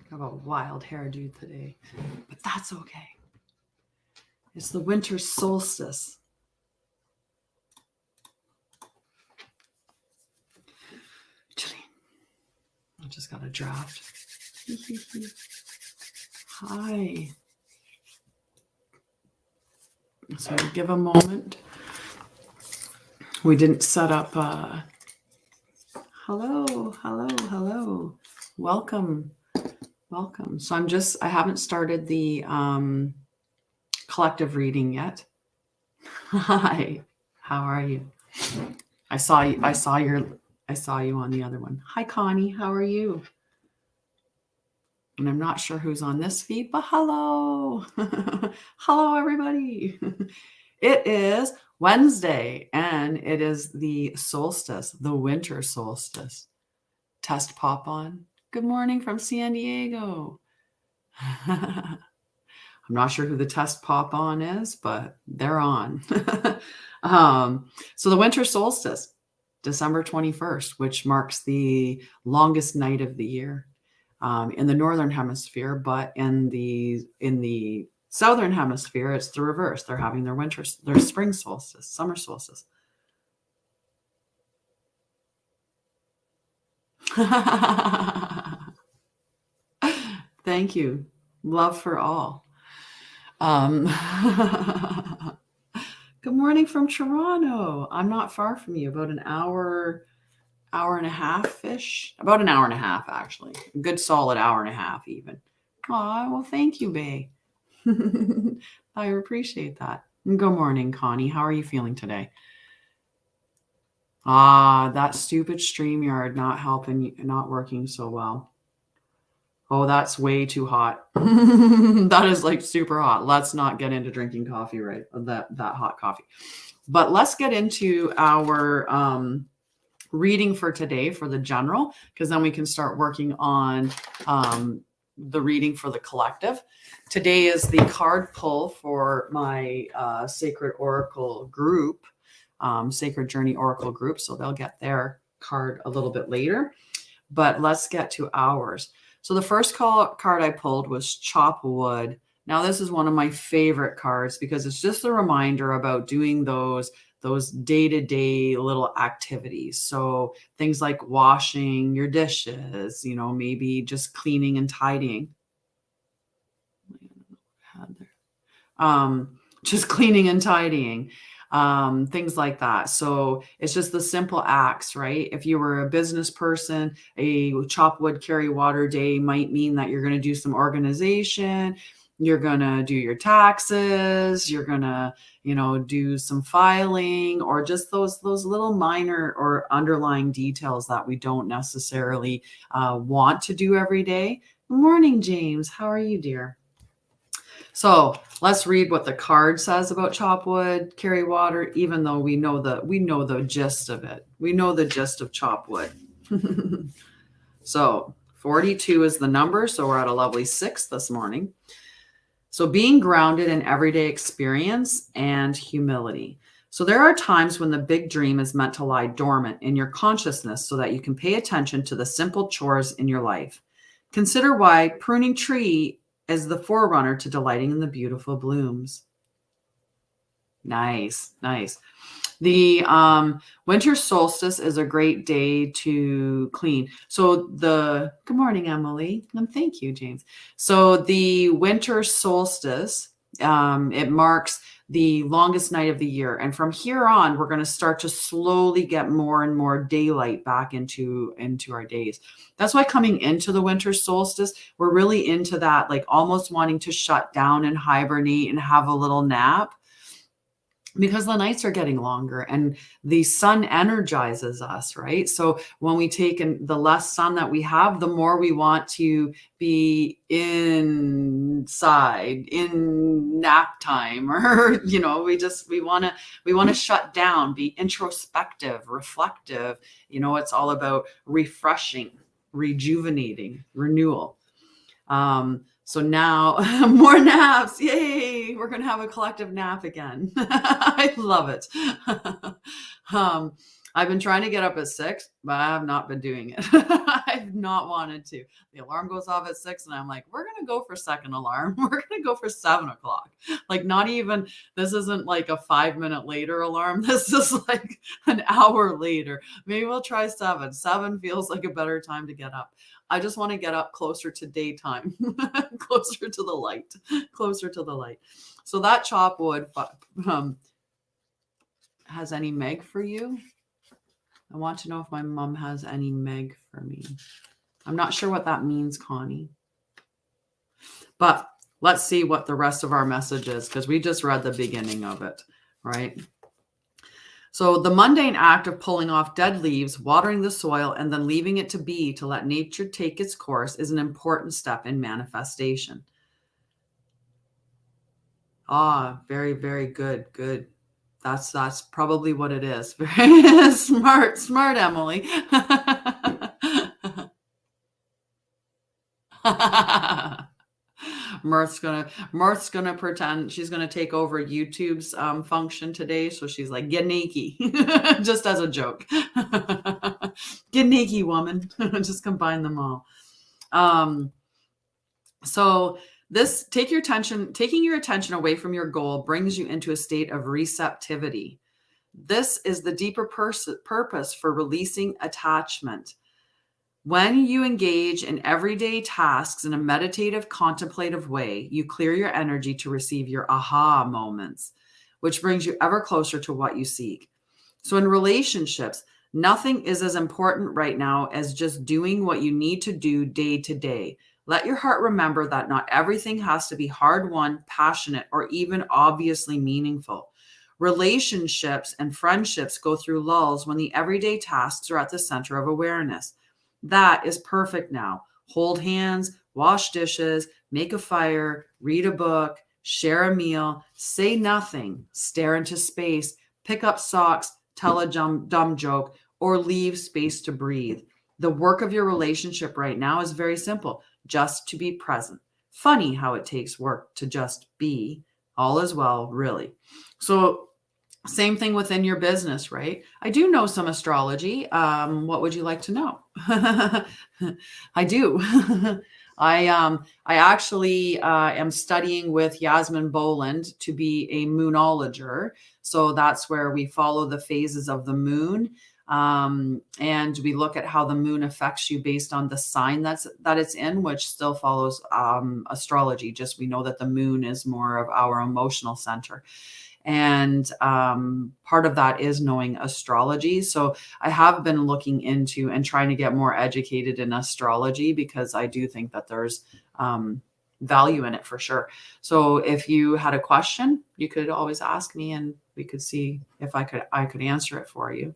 Got a wild hairdo today, but that's okay. It's the winter solstice. I just got a draft. Hi. So give a moment. We didn't set up. Hello. Welcome. So I haven't started the collective reading yet. Hi. How are you? I saw you on the other one. Hi, Connie. How are you? And I'm not sure who's on this feed, but hello. Hello, everybody. It is Wednesday, and it is the solstice, the winter solstice. Test pop on. Good morning from San Diego. I'm not sure who the test pop on is, but they're on. So the winter solstice, December 21st, which marks the longest night of the year. In the northern hemisphere, but in the southern hemisphere, it's the reverse. They're having their spring solstice, summer solstice. Thank you. Love for all. Good morning from Toronto. I'm not far from you, about an hour and a half-ish. About an hour and a half, actually. A good solid hour and a half, even. Aw, well, thank you, Bae. I appreciate that. Good morning, Connie. How are you feeling today? That stupid StreamYard not working so well. Oh, that's way too hot. That is like super hot. Let's not get into drinking coffee, right? That hot coffee. But let's get into our reading for today for the general, because then we can start working on the reading for the collective. Today is the card pull for my Sacred Oracle group, Sacred Journey Oracle group. So they'll get their card a little bit later. But let's get to ours. So the first card I pulled was Chop Wood. Now, this is one of my favorite cards because it's just a reminder about doing those day-to-day little activities. So things like washing your dishes, maybe just cleaning and tidying. Just cleaning and tidying. Things like that. So it's just the simple acts, right? If you were a business person, a chop wood, carry water day might mean that you're going to do some organization. You're going to do your taxes. You're going to, do some filing, or just those little minor or underlying details that we don't necessarily want to do every day. Good morning, James. How are you, dear? So let's read what the card says about chop wood, carry water, even though we know the gist of it. We know the gist of chop wood. So 42 is the number. So we're at a lovely 6 this morning. So being grounded in everyday experience and humility. So there are times when the big dream is meant to lie dormant in your consciousness so that you can pay attention to the simple chores in your life. Consider why pruning tree is the forerunner to delighting in the beautiful blooms. Nice. The winter solstice is a great day to clean. So good morning, Emily. And thank you, James. So the winter solstice, it marks the longest night of the year. And from here on, we're going to start to slowly get more and more daylight back into our days. That's why coming into the winter solstice, we're really into that, like almost wanting to shut down and hibernate and have a little nap, because the nights are getting longer and the sun energizes us, right? So when we take the less sun that we have, the more we want to be inside in nap time, or, we want to shut down, be introspective, reflective. It's all about refreshing, rejuvenating, renewal. So now more naps. Yay. We're going to have a collective nap again. I love it. I've been trying to get up at 6, but I have not been doing it. I've not wanted to. The alarm goes off at 6 and I'm like, we're going to go for second alarm. We're going to go for 7 o'clock. Like not even, this isn't like a 5-minute later alarm. This is like an hour later. Maybe we'll try 7. 7 feels like a better time to get up. I just want to get up closer to daytime, closer to the light, closer to the light. So that chop wood has any Meg for you? I want to know if my mom has any Meg for me. I'm not sure what that means, Connie. But let's see what the rest of our message is, because we just read the beginning of it, right? So the mundane act of pulling off dead leaves, watering the soil, and then leaving it to be to let nature take its course is an important step in manifestation. Ah, very, very good. Good. That's probably what it is. Very smart, Emily. Mirth's gonna pretend she's gonna take over YouTube's function today. So she's like, get naked, just as a joke. Get naked, woman. Just combine them all. So this taking your attention away from your goal brings you into a state of receptivity. This is the deeper purpose for releasing attachment. When you engage in everyday tasks in a meditative, contemplative way, you clear your energy to receive your aha moments, which brings you ever closer to what you seek. So in relationships, nothing is as important right now as just doing what you need to do day to day. Let your heart remember that not everything has to be hard-won, passionate, or even obviously meaningful. Relationships and friendships go through lulls when the everyday tasks are at the center of awareness. That is perfect now. Hold hands, wash dishes, make a fire, read a book, share a meal, say nothing, stare into space, pick up socks, tell a dumb joke, or leave space to breathe. The work of your relationship right now is very simple, just to be present. Funny how it takes work to just be. All is well, really. So same thing within your business, right? I do know some astrology. What would you like to know? I do. I actually am studying with Yasmin Boland to be a moonologer. So that's where we follow the phases of the moon. And we look at how the moon affects you based on the sign that it's in, which still follows astrology. Just we know that the moon is more of our emotional center. And part of that is knowing astrology. So I have been looking into and trying to get more educated in astrology because I do think that there's value in it for sure. So if you had a question, you could always ask me and we could see if I could answer it for you.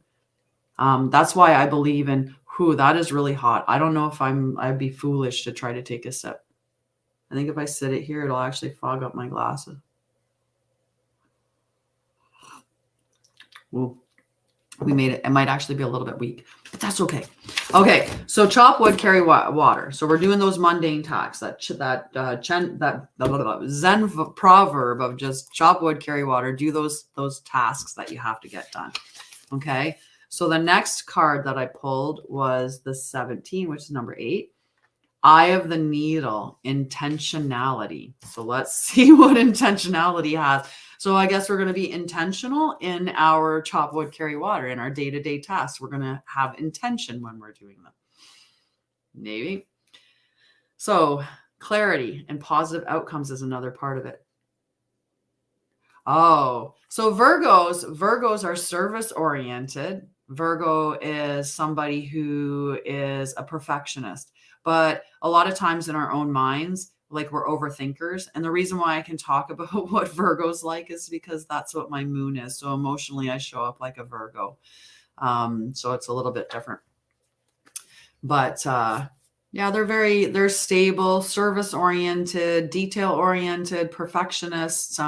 That's why I believe in, that is really hot. I don't know if I'd be foolish to try to take a sip. I think if I sit it here, it'll actually fog up my glasses. Ooh, we made it. It might actually be a little bit weak, but that's okay. Okay, so chop wood, carry water. So we're doing those mundane tasks. That Zen proverb of just chop wood, carry water. Do those tasks that you have to get done. Okay. So the next card that I pulled was the 17, which is number 8. Eye of the needle, intentionality. So let's see what intentionality has. So I guess we're going to be intentional in our chop wood, carry water, in our day-to-day tasks. We're going to have intention when we're doing them. Maybe. So clarity and positive outcomes is another part of it. Oh, so Virgos are service-oriented. Virgo is somebody who is a perfectionist. But a lot of times in our own minds, like we're overthinkers. And the reason why I can talk about what Virgo's like is because that's what my moon is. So emotionally, I show up like a Virgo. So it's a little bit different. But yeah, they're stable, service-oriented, detail-oriented, perfectionists.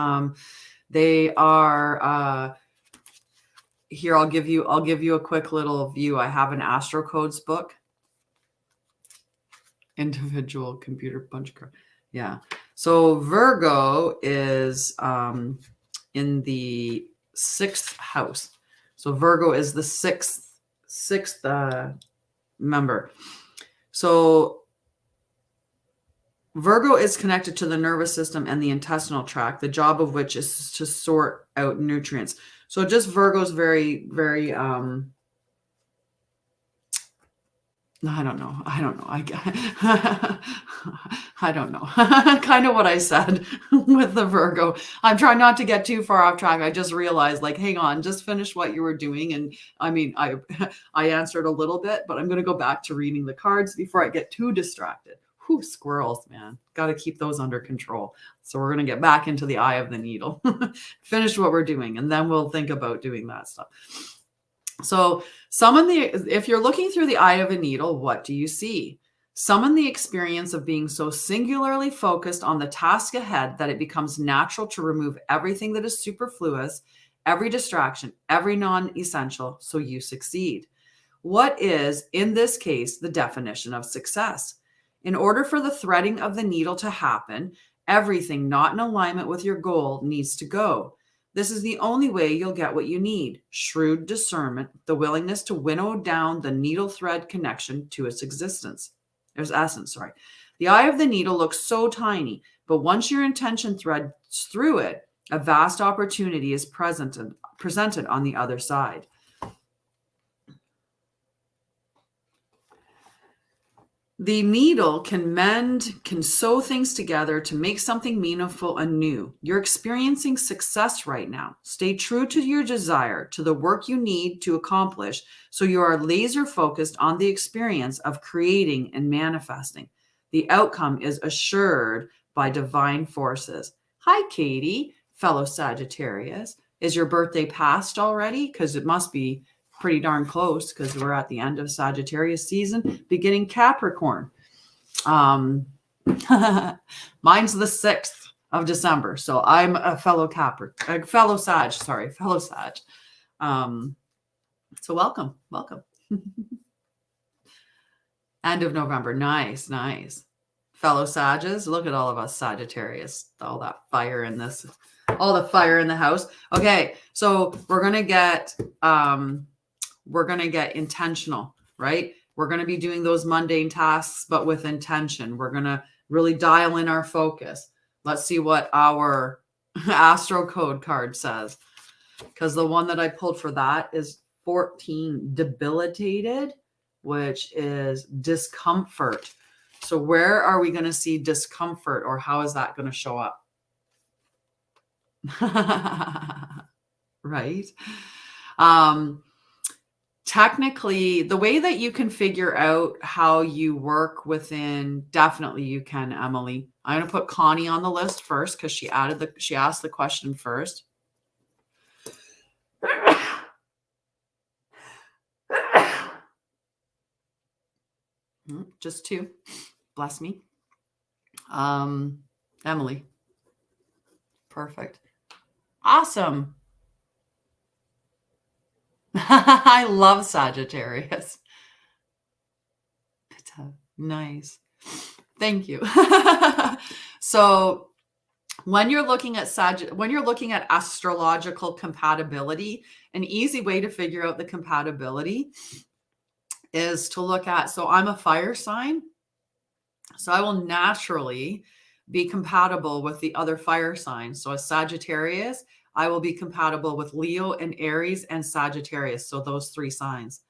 They are here. I'll give you a quick little view. I have an Astro Codes book. Individual computer punch card. Yeah. So Virgo is in the 6th house. So Virgo is the sixth member. So Virgo is connected to the nervous system and the intestinal tract, the job of which is to sort out nutrients. So just Virgo's very, very, I don't know. I don't know. Kind of what I said with the Virgo. I'm trying not to get too far off track. I just realized, like, hang on, just finish what you were doing. And I mean, I answered a little bit, but I'm going to go back to reading the cards before I get too distracted. Whew, squirrels, man. Got to keep those under control. So we're going to get back into the eye of the needle. Finish what we're doing, and then we'll think about doing that stuff. So if you're looking through the eye of a needle, what do you see? Summon the experience of being so singularly focused on the task ahead that it becomes natural to remove everything that is superfluous, every distraction, every non-essential, so you succeed. What is, in this case, the definition of success? In order for the threading of the needle to happen, everything not in alignment with your goal needs to go. This is the only way you'll get what you need: shrewd discernment, the willingness to winnow down the needle thread connection to its essence. The eye of the needle looks so tiny, but once your intention threads through it, a vast opportunity is presented on the other side. The needle can sew things together to make something meaningful and new. You're experiencing success right now. Stay true to your desire, to the work you need to accomplish, so you are laser focused on the experience of creating and manifesting. The outcome is assured by divine forces. Hi, Katie, fellow Sagittarius. Is your birthday past already? Because it must be pretty darn close, because we're at the end of Sagittarius season, beginning Capricorn. Mine's the 6th of December, so I'm a fellow Sag. So welcome. End of November. Nice. Fellow Sages, look at all of us Sagittarius, all that fire in this, all the fire in the house. Okay, so we're gonna get intentional, right? We're going to be doing those mundane tasks, but with intention. We're going to really dial in our focus. Let's see what our Astro Code card says, because the one that I pulled for that is 14, debilitated, which is discomfort. So where are we going to see discomfort, or how is that going to show up? Right? Technically, the way that you can figure out how you work within, definitely you can, Emily. I'm going to put Connie on the list first, because she asked the question first. Just 2. Bless me. Emily. Perfect. Awesome. I love Sagittarius. Nice. Thank you. So when you're looking at astrological compatibility, an easy way to figure out the compatibility is to look at, so I'm a fire sign, so I will naturally be compatible with the other fire signs. So as Sagittarius, I will be compatible with Leo and Aries and Sagittarius. So those 3 signs,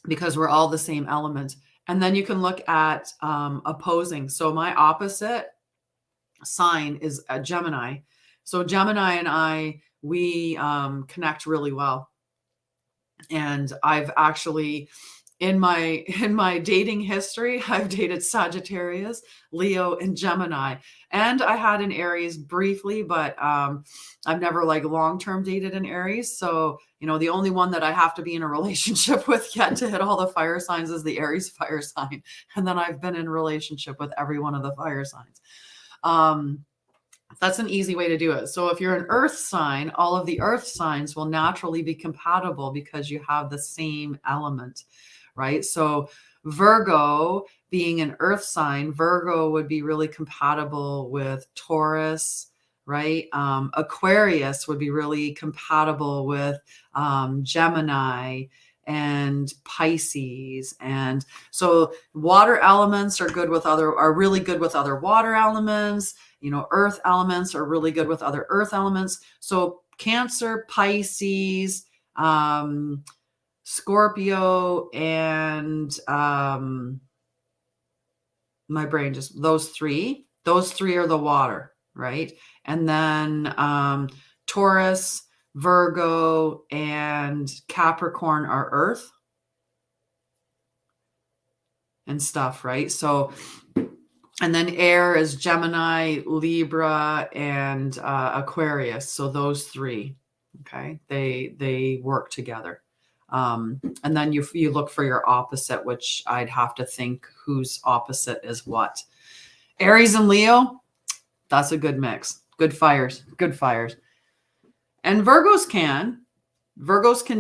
because we're all the same element. And then you can look at opposing. So my opposite sign is a Gemini. So Gemini and we connect really well. And I've actually, in my dating history, I've dated Sagittarius, Leo, and Gemini. And I had an Aries briefly, but I've never long-term dated an Aries. So, the only one that I have to be in a relationship with yet to hit all the fire signs is the Aries fire sign. And then I've been in a relationship with every one of the fire signs. That's an easy way to do it. So if you're an earth sign, all of the earth signs will naturally be compatible because you have the same element, right? So Virgo, being an earth sign, Virgo would be really compatible with Taurus, right? Aquarius would be really compatible with Gemini, and Pisces. And so water elements are really good with other water elements. You know, earth elements are really good with other earth elements. So Cancer, Pisces, Scorpio, and my brain just, those three are the water, right? And then Taurus, Virgo, and Capricorn are earth and stuff, right? So, and then air is Gemini, Libra, and Aquarius. So those three, okay, they work together. And then you look for your opposite, which I'd have to think whose opposite is what. Aries and Leo, that's a good mix. Good fires. And Virgos can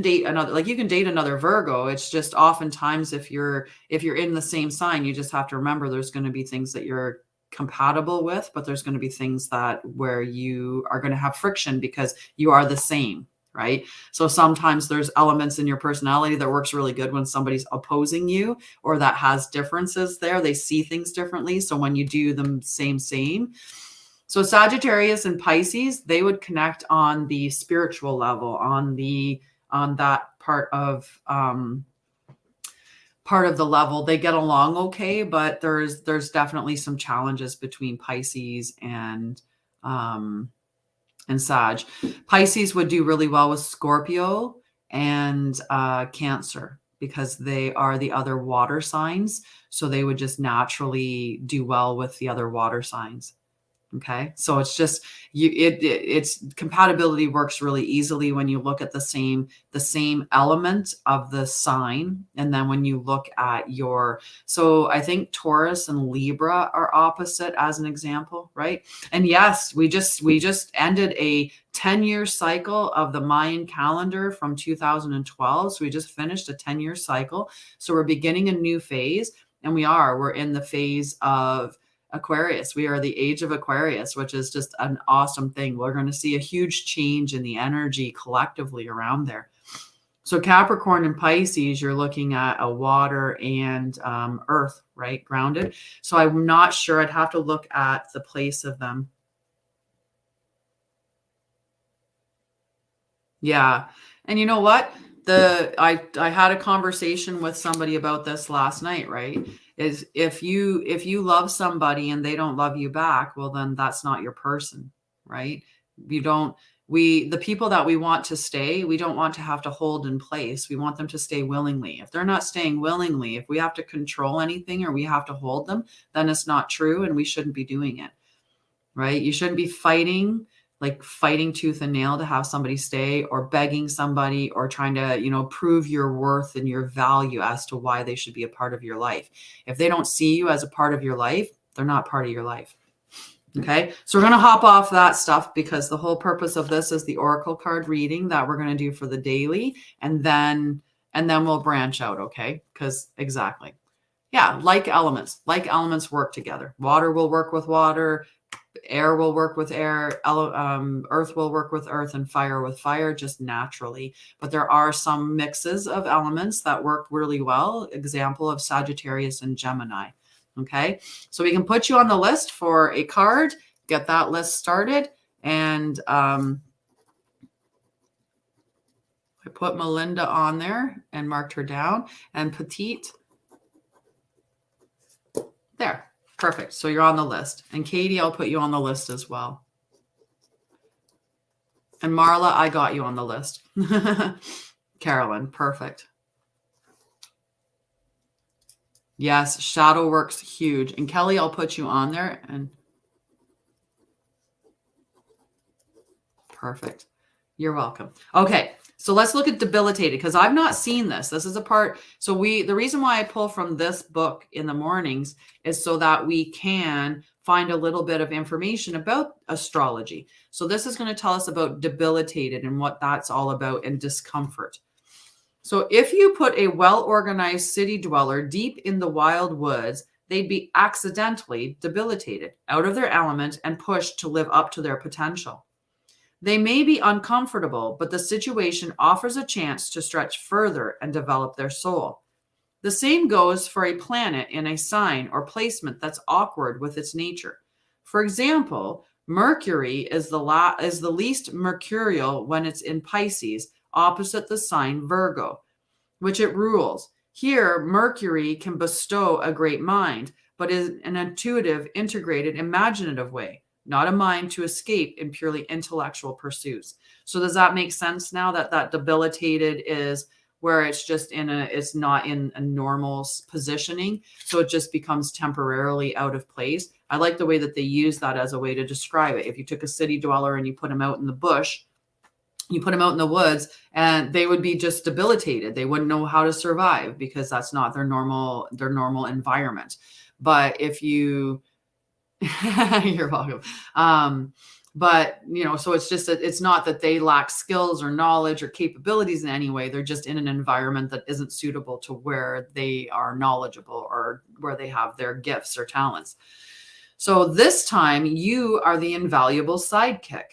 date another, like you can date another Virgo. It's just oftentimes if you're in the same sign, you just have to remember there's going to be things that you're compatible with, but there's going to be things that where you are going to have friction because you are the same, right? So sometimes there's elements in your personality that works really good when somebody's opposing you or that has differences there. They see things differently. So when you do them same. So Sagittarius and Pisces, they would connect on the spiritual level, on that part of the level. They get along okay, but there's definitely some challenges between Pisces and Sag. Pisces would do really well with Scorpio and Cancer because they are the other water signs. So they would just naturally do well with the other water signs. Okay. So it's just it's compatibility works really easily when you look at the same element of the sign. And then when you look at so I think Taurus and Libra are opposite as an example, right? And yes, we just ended a 10-year cycle of the Mayan calendar from 2012. So we just finished a 10-year cycle. So we're beginning a new phase, and we're in the phase of Aquarius. We are the age of Aquarius, which is just an awesome thing. We're going to see a huge change in the energy collectively around there. So Capricorn and Pisces, you're looking at a water and earth, right? Grounded. So I'm not sure. I'd have to look at the place of them. Yeah. And you know what? I had a conversation with somebody about this last night, right? Is if you love somebody and they don't love you back, well, then that's not your person, right? The people that we want to stay, we don't want to have to hold in place. We want them to stay willingly. If they're not staying willingly, if we have to control anything or we have to hold them, then it's not true and we shouldn't be doing it, right? You shouldn't be fighting tooth and nail to have somebody stay or begging somebody or trying to, prove your worth and your value as to why they should be a part of your life. If they don't see you as a part of your life, they're not part of your life. Okay. So we're going to hop off that stuff because the whole purpose of this is the oracle card reading that we're going to do for the daily. And then we'll branch out. Okay. Because exactly. Yeah. Like elements work together. Water will work with water. Air will work with air, earth will work with earth, and fire with fire, just naturally. But there are some mixes of elements that work really well. Example of Sagittarius and Gemini. Okay, so we can put you on the list for a card, get that list started. And I put Melinda on there and marked her down, and Petite. There. Perfect. So you're on the list. And Katie, I'll put you on the list as well. And Marla, I got you on the list. Carolyn, perfect. Yes, shadow works huge. And Kelly, I'll put you on there. And perfect. You're welcome. Okay. So let's look at debilitated because I've not seen this. This is a part. So the reason why I pull from this book in the mornings is so that we can find a little bit of information about astrology. So this is going to tell us about debilitated and what that's all about and discomfort. So if you put a well-organized city dweller deep in the wild woods, they'd be accidentally debilitated, out of their element, and pushed to live up to their potential. They may be uncomfortable, but the situation offers a chance to stretch further and develop their soul. The same goes for a planet in a sign or placement that's awkward with its nature. For example, Mercury is the least mercurial when it's in Pisces, opposite the sign Virgo, which it rules. Here, Mercury can bestow a great mind, but in an intuitive, integrated, imaginative way, not a mind to escape in purely intellectual pursuits. So does that make sense now that that debilitated is where it's just it's not in a normal positioning, so it just becomes temporarily out of place? I like the way that they use that as a way to describe it. If you took a city dweller and you put him out in the bush, you put them out in the woods, and they would be just debilitated. They wouldn't know how to survive because that's not their normal environment. But if you, you're welcome. But so it's just that it's not that they lack skills or knowledge or capabilities in any way. They're just in an environment that isn't suitable to where they are knowledgeable or where they have their gifts or talents. So this time you are the invaluable sidekick.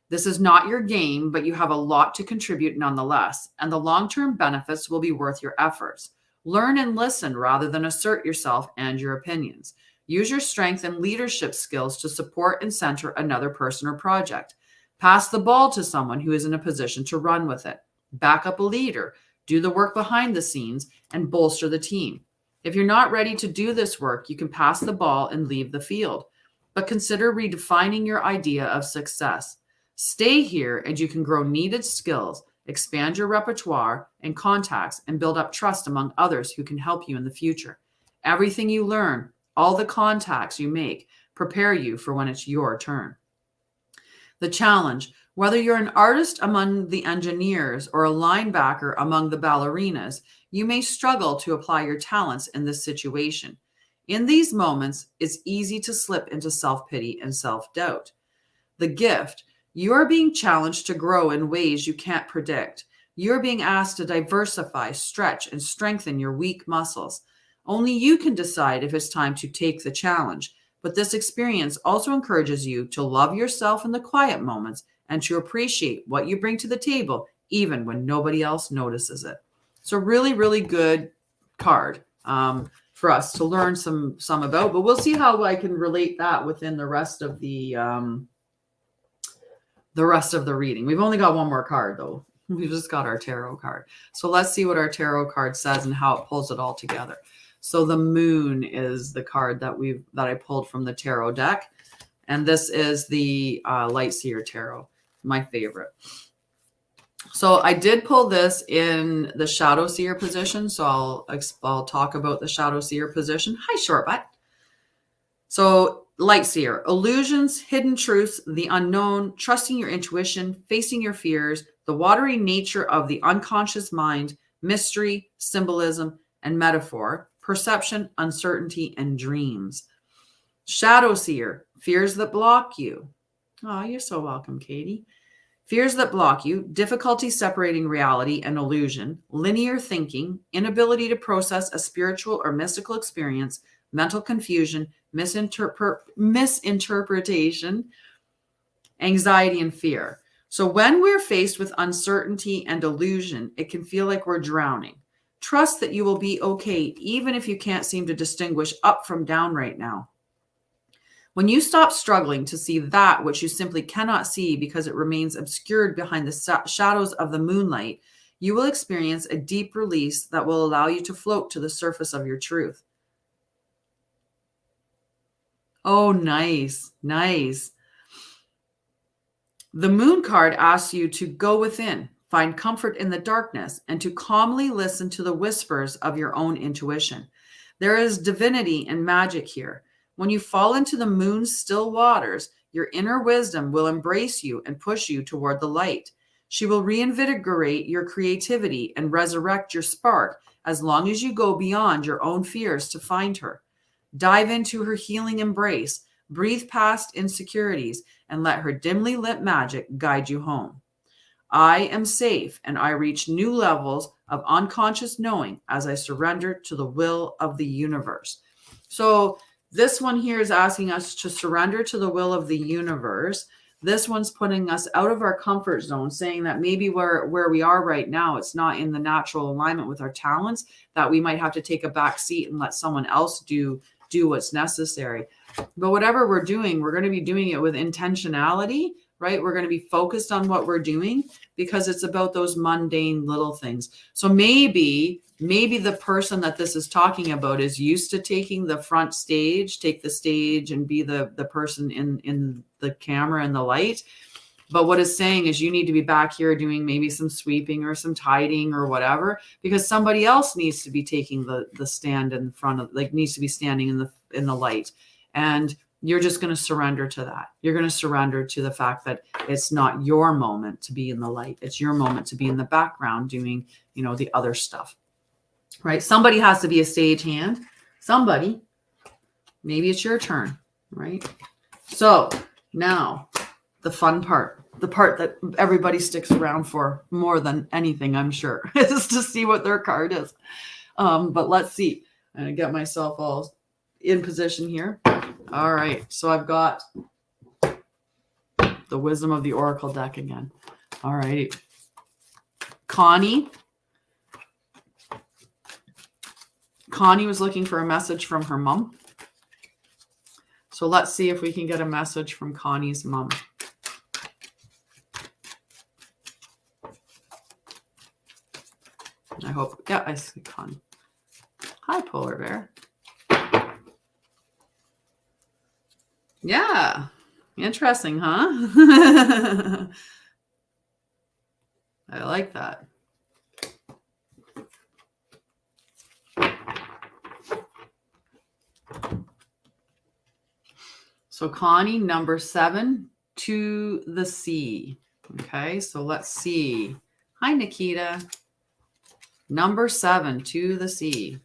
This is not your game, but you have a lot to contribute nonetheless, and the long-term benefits will be worth your efforts. Learn and listen rather than assert yourself and your opinions. Use your strength and leadership skills to support and center another person or project. Pass the ball to someone who is in a position to run with it. Back up a leader. Do the work behind the scenes and bolster the team. If you're not ready to do this work, you can pass the ball and leave the field. But consider redefining your idea of success. Stay here and you can grow needed skills, expand your repertoire and contacts, and build up trust among others who can help you in the future. Everything you learn, all the contacts you make, prepare you for when it's your turn. The challenge, whether you're an artist among the engineers or a linebacker among the ballerinas, you may struggle to apply your talents in this situation. In these moments, it's easy to slip into self-pity and self-doubt. The gift, you are being challenged to grow in ways you can't predict. You're being asked to diversify, stretch, and strengthen your weak muscles. Only you can decide if it's time to take the challenge, but this experience also encourages you to love yourself in the quiet moments and to appreciate what you bring to the table, even when nobody else notices it. So really, really good card for us to learn some about, but we'll see how I can relate that within the rest of the reading. We've only got one more card though. We've just got our tarot card. So let's see what our tarot card says and how it pulls it all together. So the moon is the card that I pulled from the tarot deck. And this is the Light Seer Tarot, my favorite. So I did pull this in the Shadow Seer position. So I'll talk about the Shadow Seer position. Hi, Shortbutt. So Light Seer, illusions, hidden truths, the unknown, trusting your intuition, facing your fears, the watery nature of the unconscious mind, mystery, symbolism, and metaphor, perception, uncertainty, and dreams. Shadow Seer, fears that block you. Oh, you're so welcome, Katie. Fears that block you, difficulty separating reality and illusion, linear thinking, inability to process a spiritual or mystical experience, mental confusion, misinterpretation, anxiety, and fear. So when we're faced with uncertainty and illusion, it can feel like we're drowning. Trust that you will be okay, even if you can't seem to distinguish up from down right now. When you stop struggling to see that which you simply cannot see because it remains obscured behind the shadows of the moonlight, you will experience a deep release that will allow you to float to the surface of your truth. Oh, nice, nice. The moon card asks you to go within, find comfort in the darkness, and to calmly listen to the whispers of your own intuition. There is divinity and magic here. When you fall into the moon's still waters, your inner wisdom will embrace you and push you toward the light. She will reinvigorate your creativity and resurrect your spark as long as you go beyond your own fears to find her. Dive into her healing embrace, breathe past insecurities, and let her dimly lit magic guide you home. I am safe, and I reach new levels of unconscious knowing as I surrender to the will of the universe. So this one here is asking us to surrender to the will of the universe. This one's putting us out of our comfort zone, saying that maybe where we are right now, it's not in the natural alignment with our talents, that we might have to take a back seat and let someone else do what's necessary. But whatever we're doing, we're going to be doing it with intentionality, right? We're going to be focused on what we're doing because it's about those mundane little things. So maybe the person that this is talking about is used to taking the front stage, take the stage and be the person in the camera and the light. But what it's saying is you need to be back here doing maybe some sweeping or some tidying or whatever, because somebody else needs to be taking the stand in front of, like, needs to be standing in the light. And you're just going to surrender to that. You're going to surrender to the fact that it's not your moment to be in the light. It's your moment to be in the background doing, the other stuff, right? Somebody has to be a stagehand. Somebody, maybe it's your turn, right? So now the fun part, the part that everybody sticks around for more than anything, I'm sure, is to see what their card is. But let's see. I'm going to get myself all in position here. All right. So I've got the Wisdom of the Oracle deck again. All right. Connie was looking for a message from her mom. So let's see if we can get a message from Connie's mom. I hope. Yeah, I see Connie. Hi, Polar Bear. Yeah. Interesting, huh? I like that. So Connie, number 7, to the sea. Okay, so let's see. Hi, Nikita. Number 7, to the sea.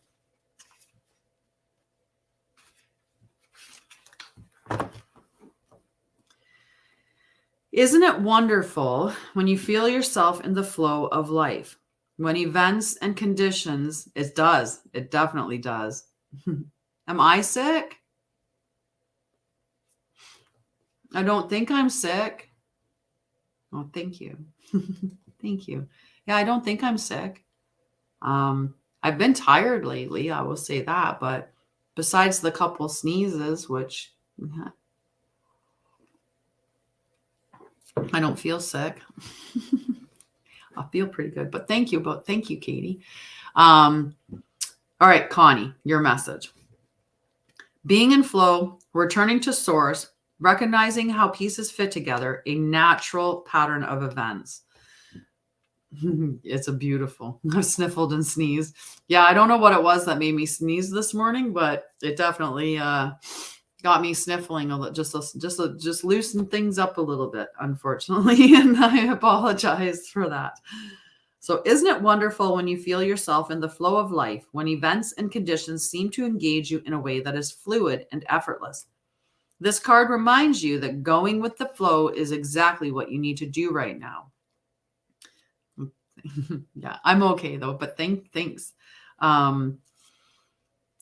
Isn't it wonderful when you feel yourself in the flow of life? When events and conditions, it definitely does. Am I sick? I don't think I'm sick. Oh, thank you. Thank you. Yeah, I don't think I'm sick. I've been tired lately, I will say that, but besides the couple sneezes, which I don't feel sick. I feel pretty good, but thank you, Katie. All right, Connie, your message. Being in flow, returning to source, recognizing how pieces fit together, a natural pattern of events. It's a beautiful. I sniffled and sneezed. Yeah, I don't know what it was that made me sneeze this morning, but it definitely got me sniffling a little, just loosened things up a little bit, unfortunately, and I apologize for that. So isn't it wonderful when you feel yourself in the flow of life, when events and conditions seem to engage you in a way that is fluid and effortless? This card reminds you that going with the flow is exactly what you need to do right now. Yeah, I'm okay though, but thanks.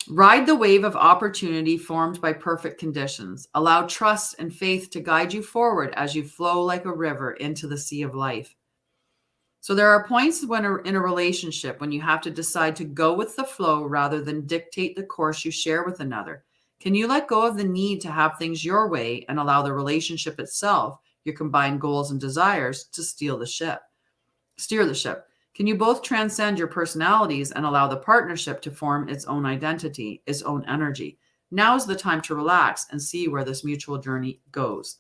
Ride the wave of opportunity formed by perfect conditions. Allow trust and faith to guide you forward as you flow like a river into the sea of life. So there are points when in a relationship when you have to decide to go with the flow rather than dictate the course you share with another. Can you let go of the need to have things your way and allow the relationship itself, your combined goals and desires, to steer the ship? Can you both transcend your personalities and allow the partnership to form its own identity, its own energy? Now is the time to relax and see where this mutual journey goes.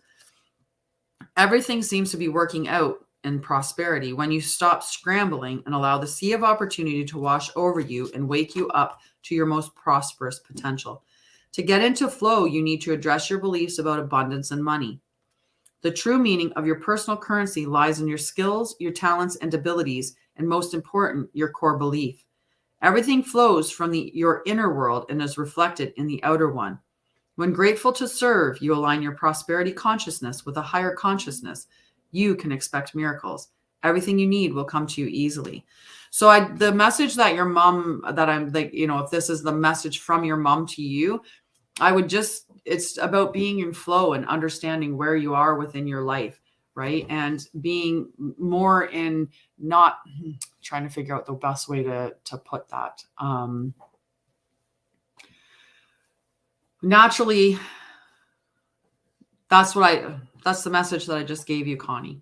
Everything seems to be working out in prosperity when you stop scrambling and allow the sea of opportunity to wash over you and wake you up to your most prosperous potential. To get into flow, you need to address your beliefs about abundance and money. The true meaning of your personal currency lies in your skills, your talents and abilities, and most important, your core belief. Everything flows from your inner world and is reflected in the outer one. When grateful to serve, you align your prosperity consciousness with a higher consciousness. You can expect miracles. Everything you need will come to you easily. So the message that your mom, that I'm like, if this is the message from your mom to you, I would just it's about being in flow and understanding where you are within your life, right? And being more in, not trying to figure out the best way to put that. Naturally, that's the message that I just gave you, Connie.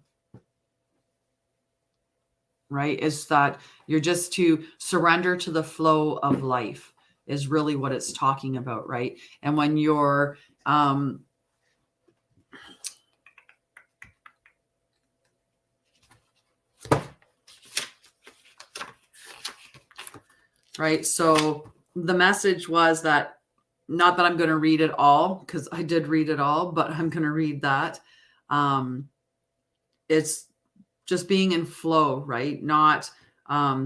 Right? Is that you're just to surrender to the flow of life is really what it's talking about, right? And when you're right. So the message was that, not that I'm going to read it all, because I did read it all, but I'm going to read that. It's just being in flow, right? Not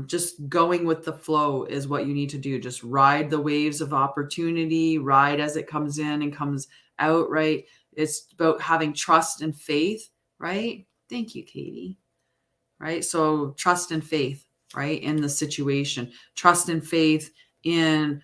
just going with the flow is what you need to do. Just ride the waves of opportunity, ride as it comes in and comes out, right? It's about having trust and faith, right? Thank you, Katie. Right? So trust and faith, right? In the situation, trust and faith in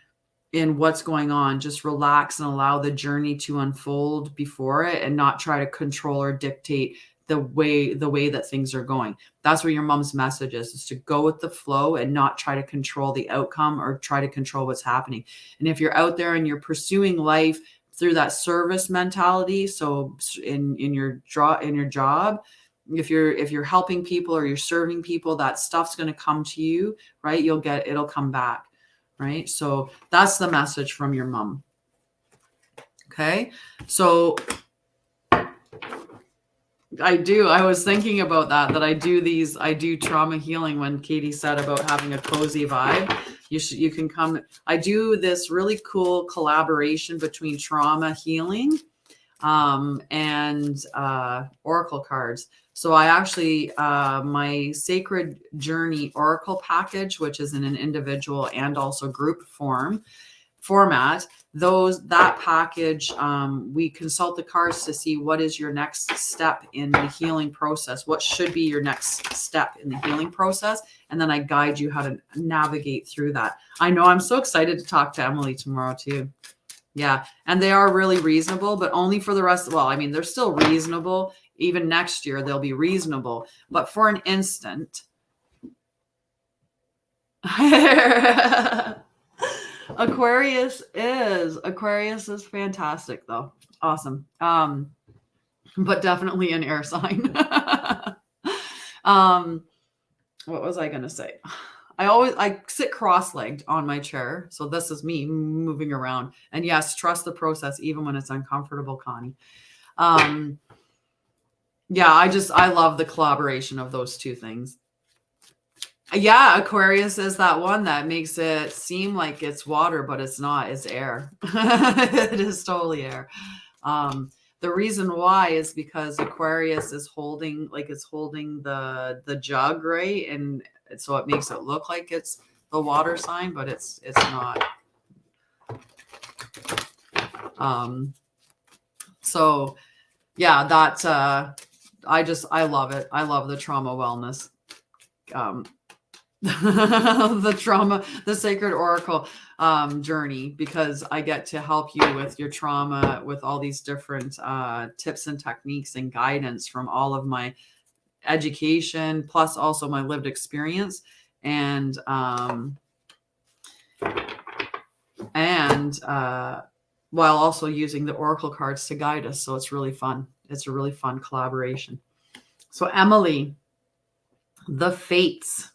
what's going on. Just relax and allow the journey to unfold before it, and not try to control or dictate the way that things are going. That's what your mom's message is to go with the flow and not try to control the outcome or try to control what's happening. And if you're out there and you're pursuing life through that service mentality, so in your job, if you're helping people or you're serving people, that stuff's going to come to you, right? It'll come back, right? So that's the message from your mom. Okay. So I was thinking about that I do trauma healing. When Katie said about having a cozy vibe, you can come. I do this really cool collaboration between trauma healing and oracle cards. So I actually, my Sacred Journey Oracle package, which is in an individual and also group format, that package, we consult the cards to see what is your next step in the healing process. What should be your next step in the healing process? And then I guide you how to navigate through that. I know, I'm so excited to talk to Emily tomorrow too. Yeah. And they are really reasonable, but only for the rest. Well, I mean, they're still reasonable. Even next year, they'll be reasonable. But for an instant, Aquarius is fantastic though. Awesome. But definitely an air sign. What was I going to say? I sit cross-legged on my chair. So this is me moving around. And yes, trust the process, even when it's uncomfortable, Connie. Yeah, I love the collaboration of those two things. Yeah, Aquarius is that one that makes it seem like it's water, but it's not. It's air. It is totally air. The reason why is because Aquarius is holding the jug, right? And so it makes it look like it's the water sign, but it's not. So yeah, that I love it. I love the trauma wellness. The Sacred Oracle journey, because I get to help you with your trauma with all these different tips and techniques and guidance from all of my education, plus also my lived experience, and while also using the Oracle cards to guide us. So it's really fun. It's a really fun collaboration. So Emily, the Fates.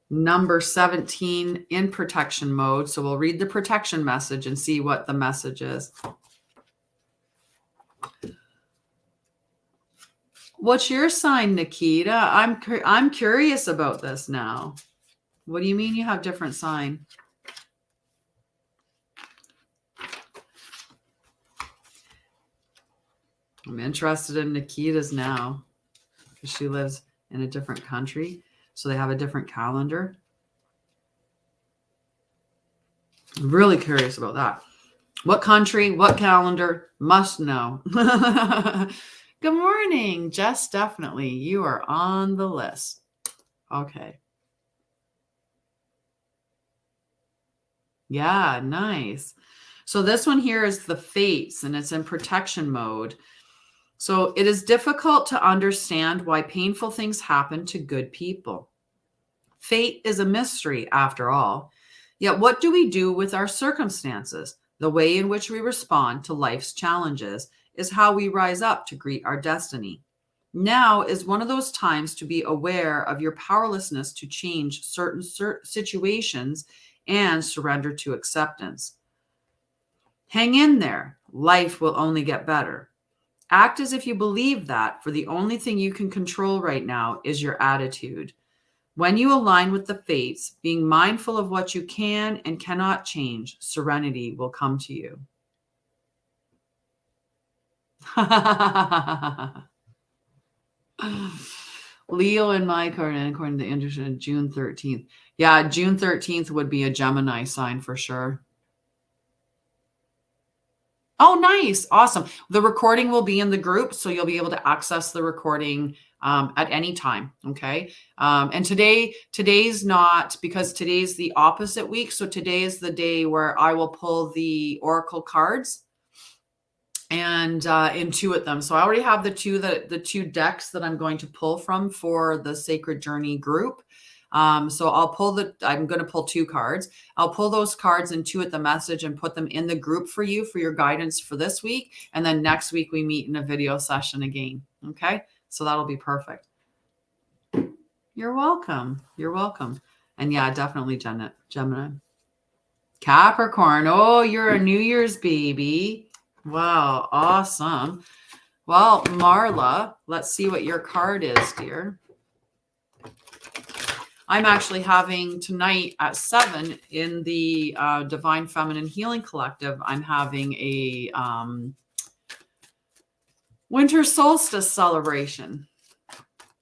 Number 17 in protection mode. So we'll read the protection message and see what the message is. What's your sign, Nikita? I'm curious about this now. What do you mean you have different sign? I'm interested in Nikita's now because she lives in a different country. So they have a different calendar. I'm really curious about that. What country, what calendar? Must know. Good morning, Jess. Definitely. You are on the list. Okay. Yeah, nice. So this one here is the Fates, and it's in protection mode. So it is difficult to understand why painful things happen to good people. Fate is a mystery, after all. Yet what do we do with our circumstances? The way in which we respond to life's challenges is how we rise up to greet our destiny. Now is one of those times to be aware of your powerlessness to change certain situations and surrender to acceptance. Hang in there. Life will only get better. Act as if you believe that, for the only thing you can control right now is your attitude. When you align with the fates, being mindful of what you can and cannot change, serenity will come to you. Leo in my card, and according to the Anderson, June 13th. Yeah, June 13th would be a Gemini sign for sure. Oh, nice. Awesome. The recording will be in the group, so you'll be able to access the recording at any time. Okay. And today's not, because today's the opposite week. So today is the day where I will pull the Oracle cards and intuit them. So I already have the two decks that I'm going to pull from for the Sacred Journey group. So I'm going to pull 2 cards. I'll pull those cards, intuit the message, and put them in the group for you for your guidance for this week. And then next week we meet in a video session again. Okay. So that'll be perfect. You're welcome. You're welcome. And yeah, definitely Gemini. Capricorn. Oh, you're a New Year's baby. Wow. Awesome. Well, Marla, let's see what your card is, dear. I'm actually having tonight at 7 in the Divine Feminine Healing Collective. I'm having a winter solstice celebration.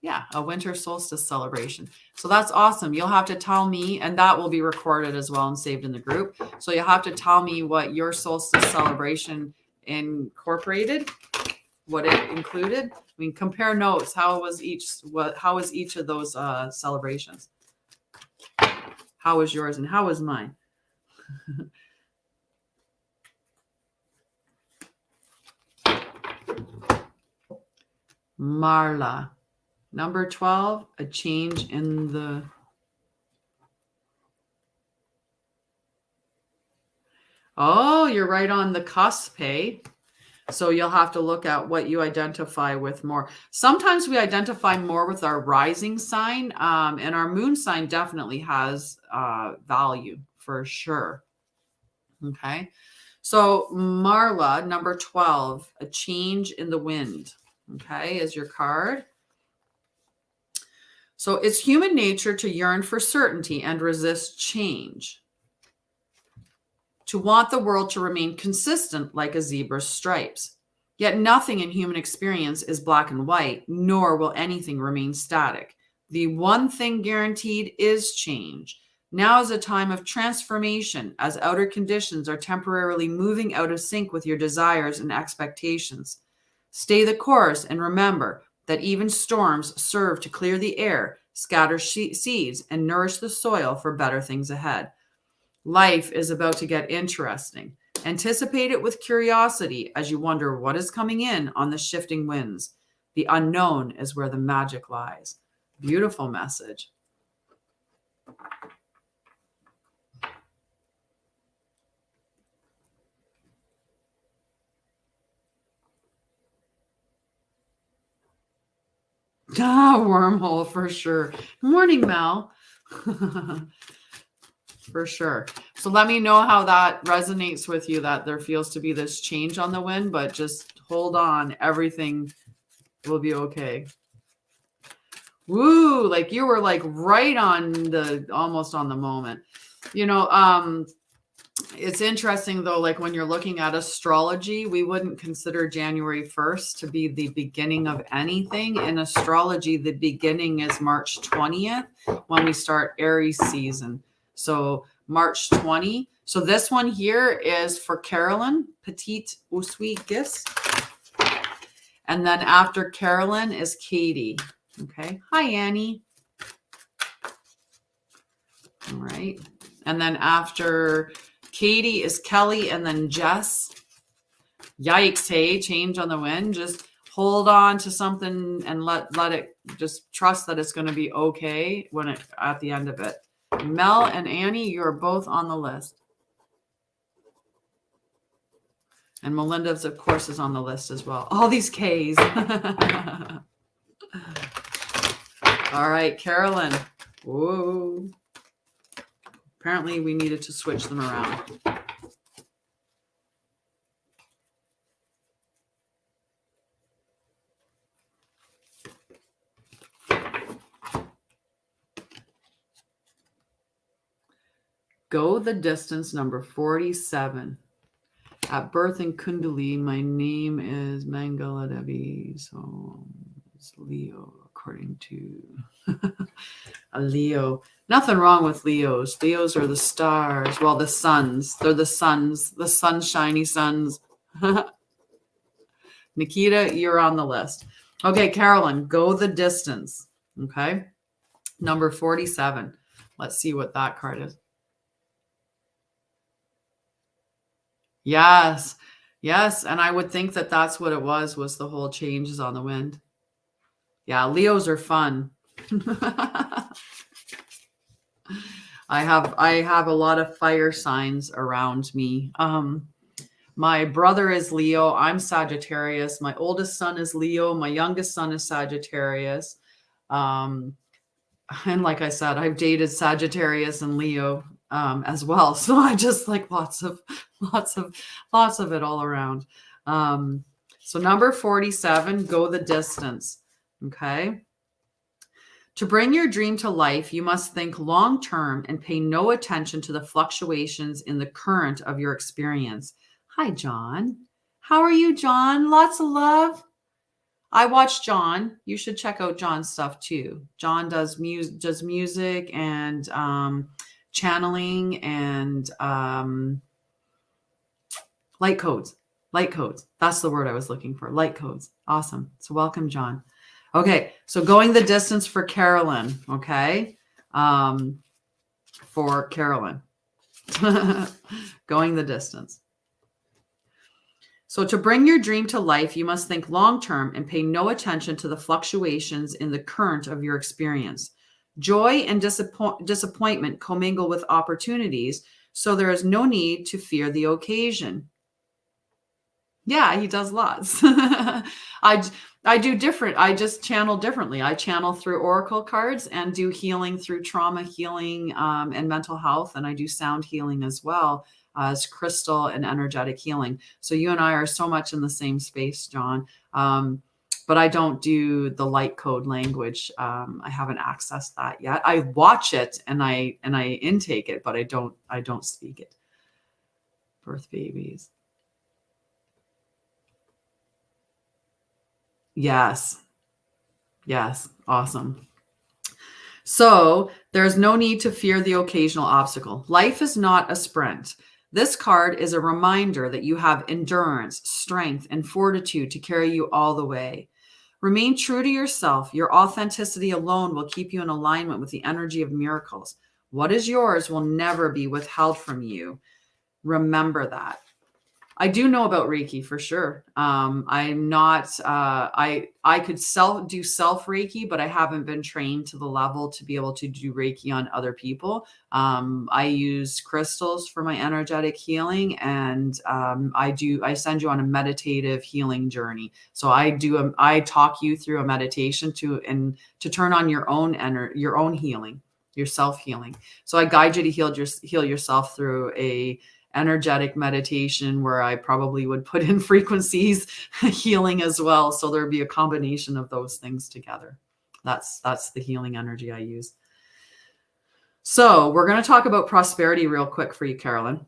Yeah, a winter solstice celebration. So that's awesome. You'll have to tell me, and that will be recorded as well and saved in the group. So you'll have to tell me what your solstice celebration incorporated, what it included. I mean, compare notes. How was each of those celebrations? How was yours and how was mine? Marla. Number 12, a change in the... Oh, you're right on the cusp, hey? So you'll have to look at what you identify with more. Sometimes we identify more with our rising sign, and our moon sign definitely has value for sure. Okay. So Marla, number 12, a change in the wind, okay, is your card. So it's human nature to yearn for certainty and resist change, to want the world to remain consistent like a zebra's stripes. Yet nothing in human experience is black and white, nor will anything remain static. The one thing guaranteed is change. Now is a time of transformation, as outer conditions are temporarily moving out of sync with your desires and expectations. Stay the course and remember that even storms serve to clear the air, scatter seeds, and nourish the soil for better things ahead. Life is about to get interesting. Anticipate it with curiosity as you wonder what is coming in on the shifting winds. The unknown is where the magic lies. Beautiful message. Wormhole for sure. Good morning, Mel. For sure. So let me know how that resonates with you, that there feels to be this change on the wind, but just hold on. Everything will be okay. Woo, like you were like right on almost on the moment. You know, it's interesting though, like when you're looking at astrology, we wouldn't consider January 1st to be the beginning of anything. In astrology, the beginning is March 20th when we start Aries season. So March 20. So this one here is for Carolyn, Petite ou Sweet Gifts. And then after Carolyn is Katie. Okay. Hi, Annie. All right. And then after Katie is Kelly, and then Jess. Yikes, hey, change on the wind. Just hold on to something and let it, just trust that it's going to be okay at the end of it. Mel and Annie, you're both on the list. And Melinda's, of course, is on the list as well. All these Ks. All right, Carolyn. Whoa. Apparently we needed to switch them around. Go the distance, number 47. At birth in Kundali, my name is Mangala Devi. So it's Leo, according to a Leo. Nothing wrong with Leos. Leos are the stars. Well, the suns. They're the suns, the sunshiny suns. Nikita, you're on the list. Okay, Carolyn, go the distance. Okay. Number 47. Let's see what that card is. Yes. Yes. And I would think that that's what it was the whole changes on the wind. Yeah. Leos are fun. I have a lot of fire signs around me. My brother is Leo. I'm Sagittarius. My oldest son is Leo. My youngest son is Sagittarius. And like I said, I've dated Sagittarius and Leo as well. So I just like lots of it all around. So number 47, go the distance. Okay. To bring your dream to life, you must think long-term and pay no attention to the fluctuations in the current of your experience. Hi, John. How are you, John? Lots of love. I watch John. You should check out John's stuff too. John does music and channeling and light codes. Light codes. That's the word I was looking for. Light codes. Awesome. So welcome, John. Okay. So going the distance for Carolyn. Okay. For Carolyn. Going the distance. So to bring your dream to life, you must think long-term and pay no attention to the fluctuations in the current of your experience. Joy and disappointment commingle with opportunities, so there is no need to fear the occasion. Yeah, he does lots. I do different. I just channel differently. I channel through oracle cards and do healing through trauma healing and mental health, and I do sound healing as well as crystal and energetic healing. So you and I are so much in the same space, John. But I don't do the light code language. I haven't accessed that yet. I watch it and I intake it, but I don't speak it. Birth babies. Yes. Yes. Awesome. So there's no need to fear the occasional obstacle. Life is not a sprint. This card is a reminder that you have endurance, strength, and fortitude to carry you all the way. Remain true to yourself. Your authenticity alone will keep you in alignment with the energy of miracles. What is yours will never be withheld from you. Remember that. I do know about Reiki for sure. I'm not, I could do self Reiki, but I haven't been trained to the level to be able to do Reiki on other people. I use crystals for my energetic healing, and I send you on a meditative healing journey. So I talk you through a meditation to turn on your own healing, your self healing. So I guide you to heal yourself through a energetic meditation where I probably would put in frequencies healing as well. So there'd be a combination of those things together. That's the healing energy I use. So we're going to talk about prosperity real quick for you, Carolyn.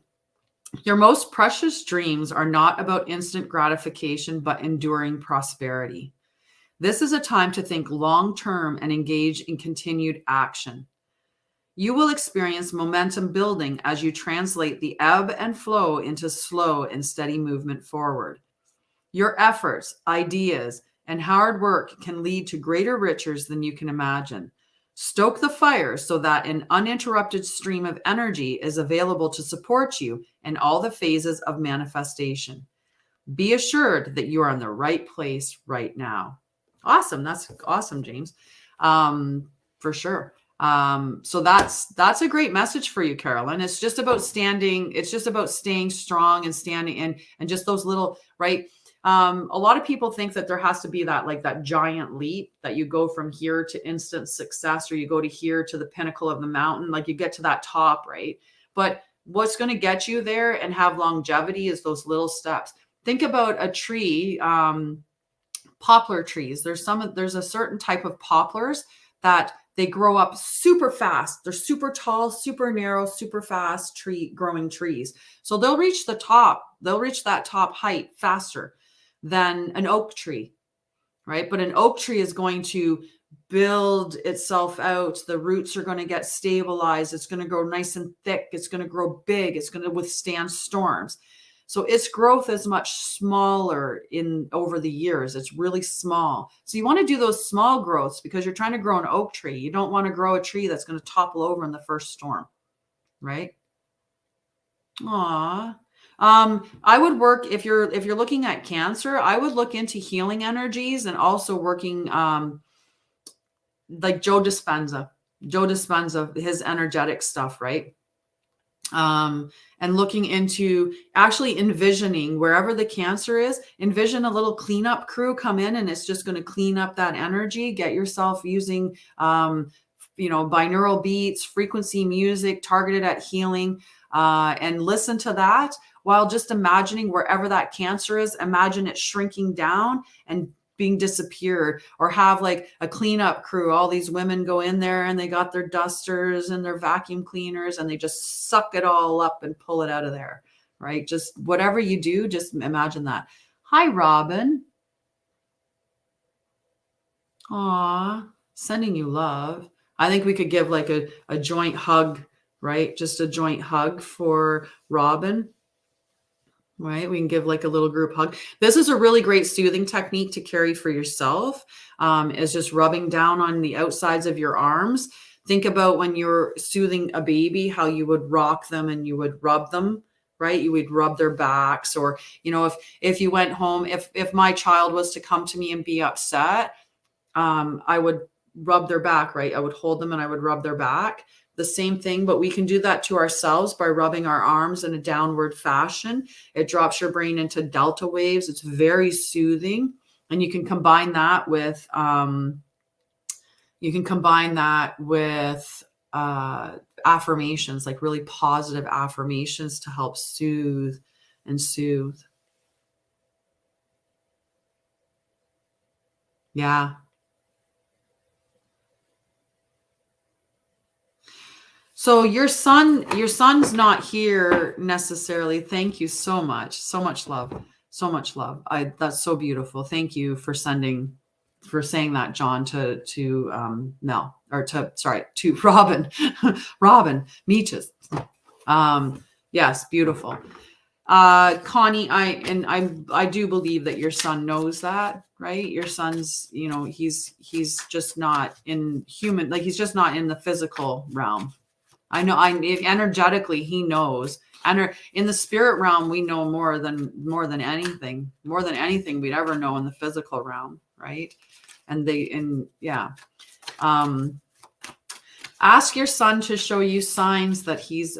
Your most precious dreams are not about instant gratification, but enduring prosperity. This is a time to think long-term and engage in continued action. You will experience momentum building as you translate the ebb and flow into slow and steady movement forward. Your efforts, ideas, and hard work can lead to greater riches than you can imagine. Stoke the fire so that an uninterrupted stream of energy is available to support you in all the phases of manifestation. Be assured that you are in the right place right now. Awesome. That's awesome, James. For sure. So that's a great message for you, Carolyn. It's just about staying strong and standing and just those little, right? A lot of people think that there has to be that giant leap that you go from here to instant success, or you go to here to the pinnacle of the mountain, like you get to that top, right? But what's going to get you there and have longevity is those little steps. Think about a tree, poplar trees. There's a certain type of poplars that they grow up super fast. They're super tall, super narrow, super fast growing trees. So they'll reach the top. They'll reach that top height faster than an oak tree, right? But an oak tree is going to build itself out. The roots are going to get stabilized. It's going to grow nice and thick. It's going to grow big. It's going to withstand storms. So its growth is much smaller over the years. It's really small. So you want to do those small growths because you're trying to grow an oak tree. You don't want to grow a tree that's going to topple over in the first storm, right? Aw. I would work if you're looking at Cancer. I would look into healing energies and also working like Joe Dispenza, his energetic stuff, right? And looking into actually envisioning wherever the Cancer is, envision a little cleanup crew come in and it's just going to clean up that energy. Get yourself using, binaural beats, frequency music targeted at healing, and listen to that while just imagining wherever that Cancer is, imagine it shrinking down and being disappeared, or have like a cleanup crew. All these women go in there and they got their dusters and their vacuum cleaners and they just suck it all up and pull it out of there, right? Just whatever you do, just imagine that. Hi, Robin. Aw, sending you love. I think we could give like a joint hug, right? Just a joint hug for Robin. Right? We can give like a little group hug. This is a really great soothing technique to carry for yourself, is just rubbing down on the outsides of your arms. Think about when you're soothing a baby, how you would rock them and you would rub them, right? You would rub their backs, or, if you went home, if my child was to come to me and be upset, I would rub their back, right? I would hold them and I would rub their back. The same thing, but we can do that to ourselves by rubbing our arms in a downward fashion. It drops your brain into delta waves. It's very soothing. And you can combine that with, affirmations, like really positive affirmations to help soothe and soothe. Yeah. So your son's not here necessarily. Thank you so much. So much love. So much love. That's so beautiful. Thank you for saying that, John, to Mel, or to Robin. Robin Meaches. Yes, beautiful. Connie, I do believe that your son knows that, right? Your son's, he's just not in human, like he's just not in the physical realm. I know energetically he knows. And in the spirit realm, we know more than anything we'd ever know in the physical realm, right? Ask your son to show you signs that he's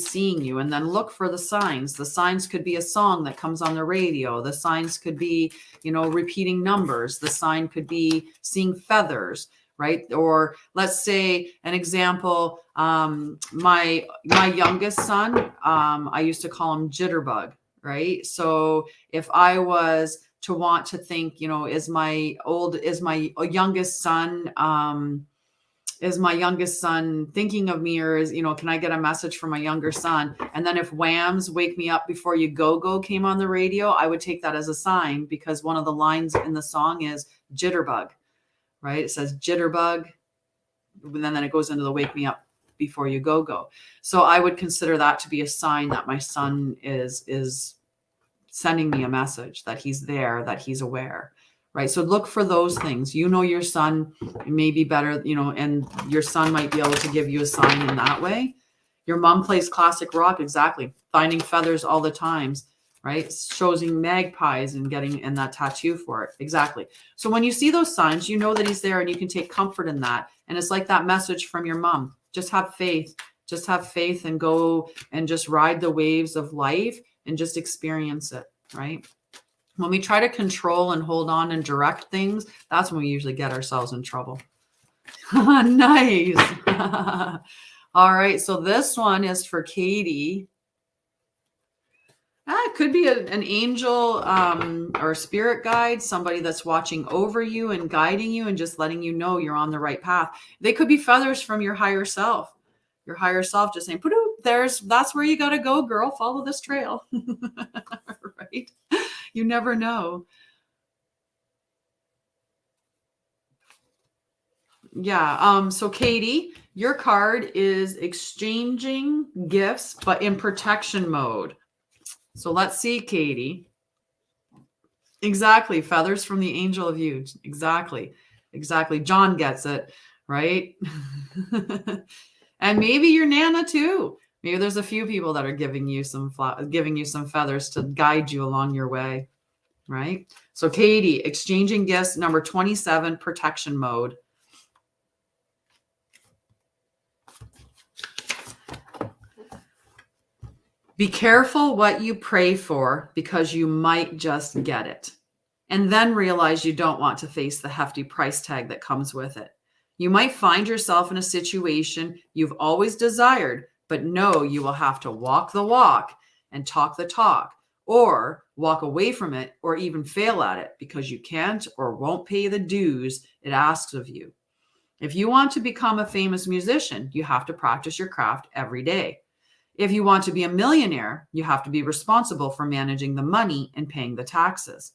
seeing you, and then look for the signs. The signs could be a song that comes on the radio. The signs could be, repeating numbers. The sign could be seeing feathers, right? Or let's say an example, my youngest son, I used to call him Jitterbug, right? So if I was to want to think, is my youngest son thinking of me, or is, can I get a message from my younger son? And then if Wham's Wake Me Up Before You Go came on the radio, I would take that as a sign, because one of the lines in the song is Jitterbug, right? It says Jitterbug, and then it goes into the Wake Me Up Before You Go. So I would consider that to be a sign that my son is sending me a message, that he's there, that he's aware, right? So look for those things. You know, your son may be better, you know, and your son might be able to give you a sign in that way. Your mom plays classic rock. Exactly. Finding feathers all the times, right? Choosing magpies and getting and that tattoo for it. Exactly. So when you see those signs, you know that he's there and you can take comfort in that. And it's like that message from your mom. Just have faith. Just have faith and go and just ride the waves of life and just experience it, right? When we try to control and hold on and direct things, that's when we usually get ourselves in trouble. Nice. All right. So this one is for Katie. It could be an angel or spirit guide, somebody that's watching over you and guiding you and just letting you know you're on the right path. They could be feathers from your higher self. Your higher self just saying, that's where you got to go, girl. Follow this trail. Right? You never know. Yeah. So Katie, your card is exchanging gifts, but in protection mode. So let's see, Katie. Exactly. Feathers from the angel of you. Exactly. Exactly. John gets it, right? And maybe your Nana too. Maybe there's a few people that are giving you some feathers to guide you along your way, right? So Katie, exchanging gifts, number 27, protection mode. Be careful what you pray for because you might just get it. And then realize you don't want to face the hefty price tag that comes with it. You might find yourself in a situation you've always desired, but know you will have to walk the walk and talk the talk, or walk away from it, or even fail at it because you can't or won't pay the dues it asks of you. If you want to become a famous musician, you have to practice your craft every day. If you want to be a millionaire, you have to be responsible for managing the money and paying the taxes.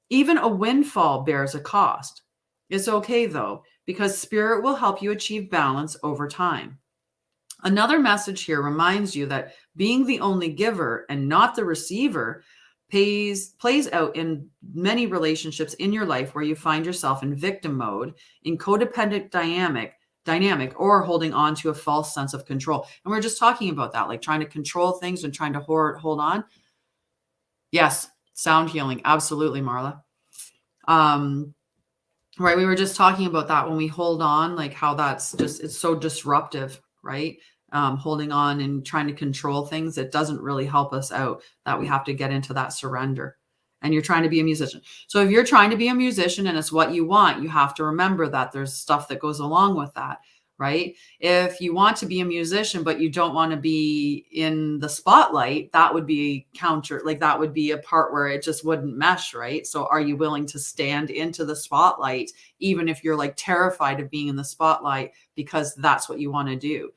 Even a windfall bears a cost. It's okay though, because spirit will help you achieve balance over time. Another message here reminds you that being the only giver and not the receiver plays out in many relationships in your life where you find yourself in victim mode, in codependent dynamic, or holding on to a false sense of control. And we're just talking about that, like trying to control things and trying to hold on. Yes, sound healing. Absolutely, Marla. Right. We were just talking about that when we hold on, like how it's so disruptive, right? Holding on and trying to control things, it doesn't really help us out, that we have to get into that surrender. And you're trying to be a musician. So if you're trying to be a musician and it's what you want, you have to remember that there's stuff that goes along with that, right? If you want to be a musician, but you don't want to be in the spotlight, that would be that would be a part where it just wouldn't mesh, right? So are you willing to stand into the spotlight, even if you're like terrified of being in the spotlight, because that's what you want to do?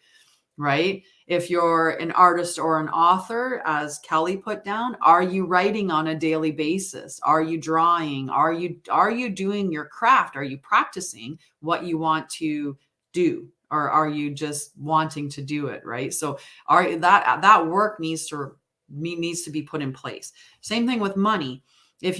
Right? If you're an artist or an author, as Kelly put down, are you writing on a daily basis? Are you drawing? Are you doing your craft? Are you practicing what you want to do? Or are you just wanting to do it? Right? So that work needs to be put in place. Same thing with money. If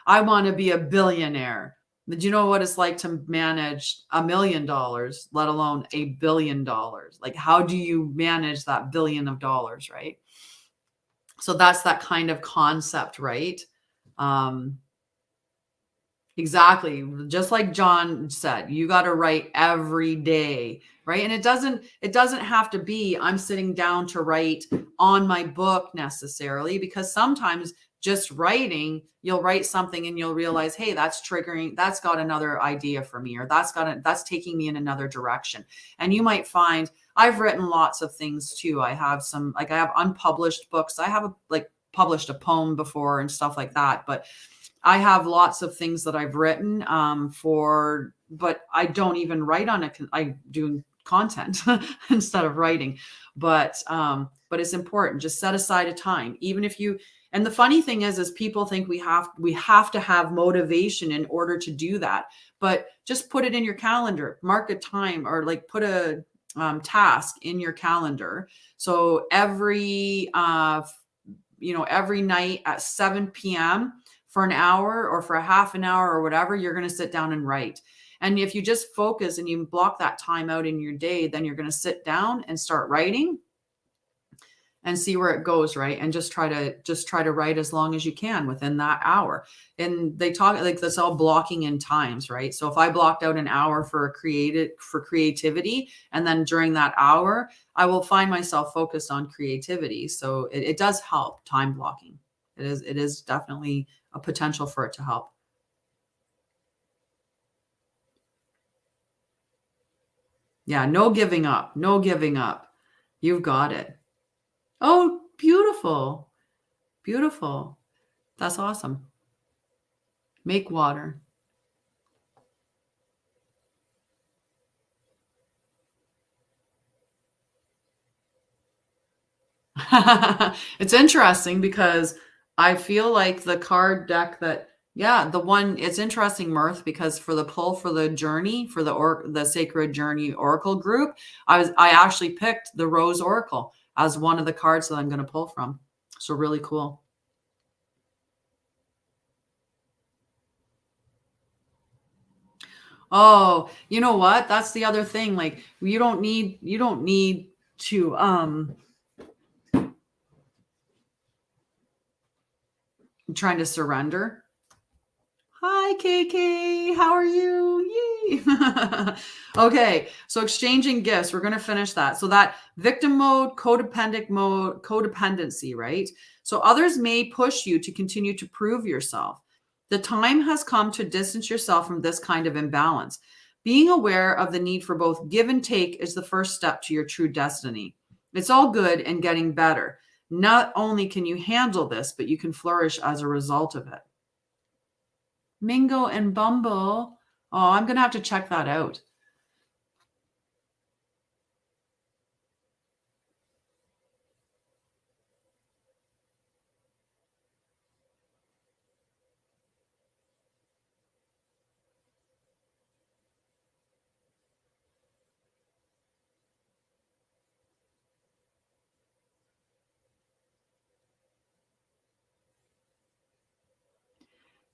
I want to be a billionaire. Do you know what it's like to manage $1 million, let alone $1 billion? Like, how do you manage that $1 billion, right? So that's that kind of concept, right? Exactly. Just like John said, you got to write every day, right? And it doesn't have to be, I'm sitting down to write on my book necessarily, because sometimes just writing, you'll write something and you'll realize, hey, that's triggering, that's got another idea for me, or that's taking me in another direction. And you might find, I've written lots of things too. I have I have unpublished books. I have published a poem before and stuff like that, but I have lots of things that I've written but I don't even write on it. I do content instead of writing, but it's important. Just set aside a time, even if you. And the funny thing is people think we have to have motivation in order to do that. But just put it in your calendar, mark a time, or like put a task in your calendar. So every night at 7 p.m., for an hour or for a half an hour or whatever, you're going to sit down and write. And if you just focus and you block that time out in your day, then you're going to sit down and start writing and see where it goes, right? And just try to write as long as you can within that hour. And they talk like that's all blocking in times, right? So if I blocked out an hour for creativity, and then during that hour, I will find myself focused on creativity. So it does help, time blocking. It is definitely a potential for it to help. Yeah, no giving up. No giving up. You've got it. Oh, beautiful. Beautiful. That's awesome. Make water. It's interesting because I feel like the card deck that, yeah, the one, it's interesting, Mirth, because for the pull for the journey, for the Sacred Journey Oracle group, I actually picked the Rose Oracle as one of the cards that I'm going to pull from. So really cool. Oh, you know what? That's the other thing. Like you don't need to trying to surrender. Hi, KK. How are you? Yay. Okay. So exchanging gifts. We're going to finish that. So that victim mode, codependency, right? So others may push you to continue to prove yourself. The time has come to distance yourself from this kind of imbalance. Being aware of the need for both give and take is the first step to your true destiny. It's all good and getting better. Not only can you handle this, but you can flourish as a result of it. Mingo and Bumble. Oh, I'm going to have to check that out.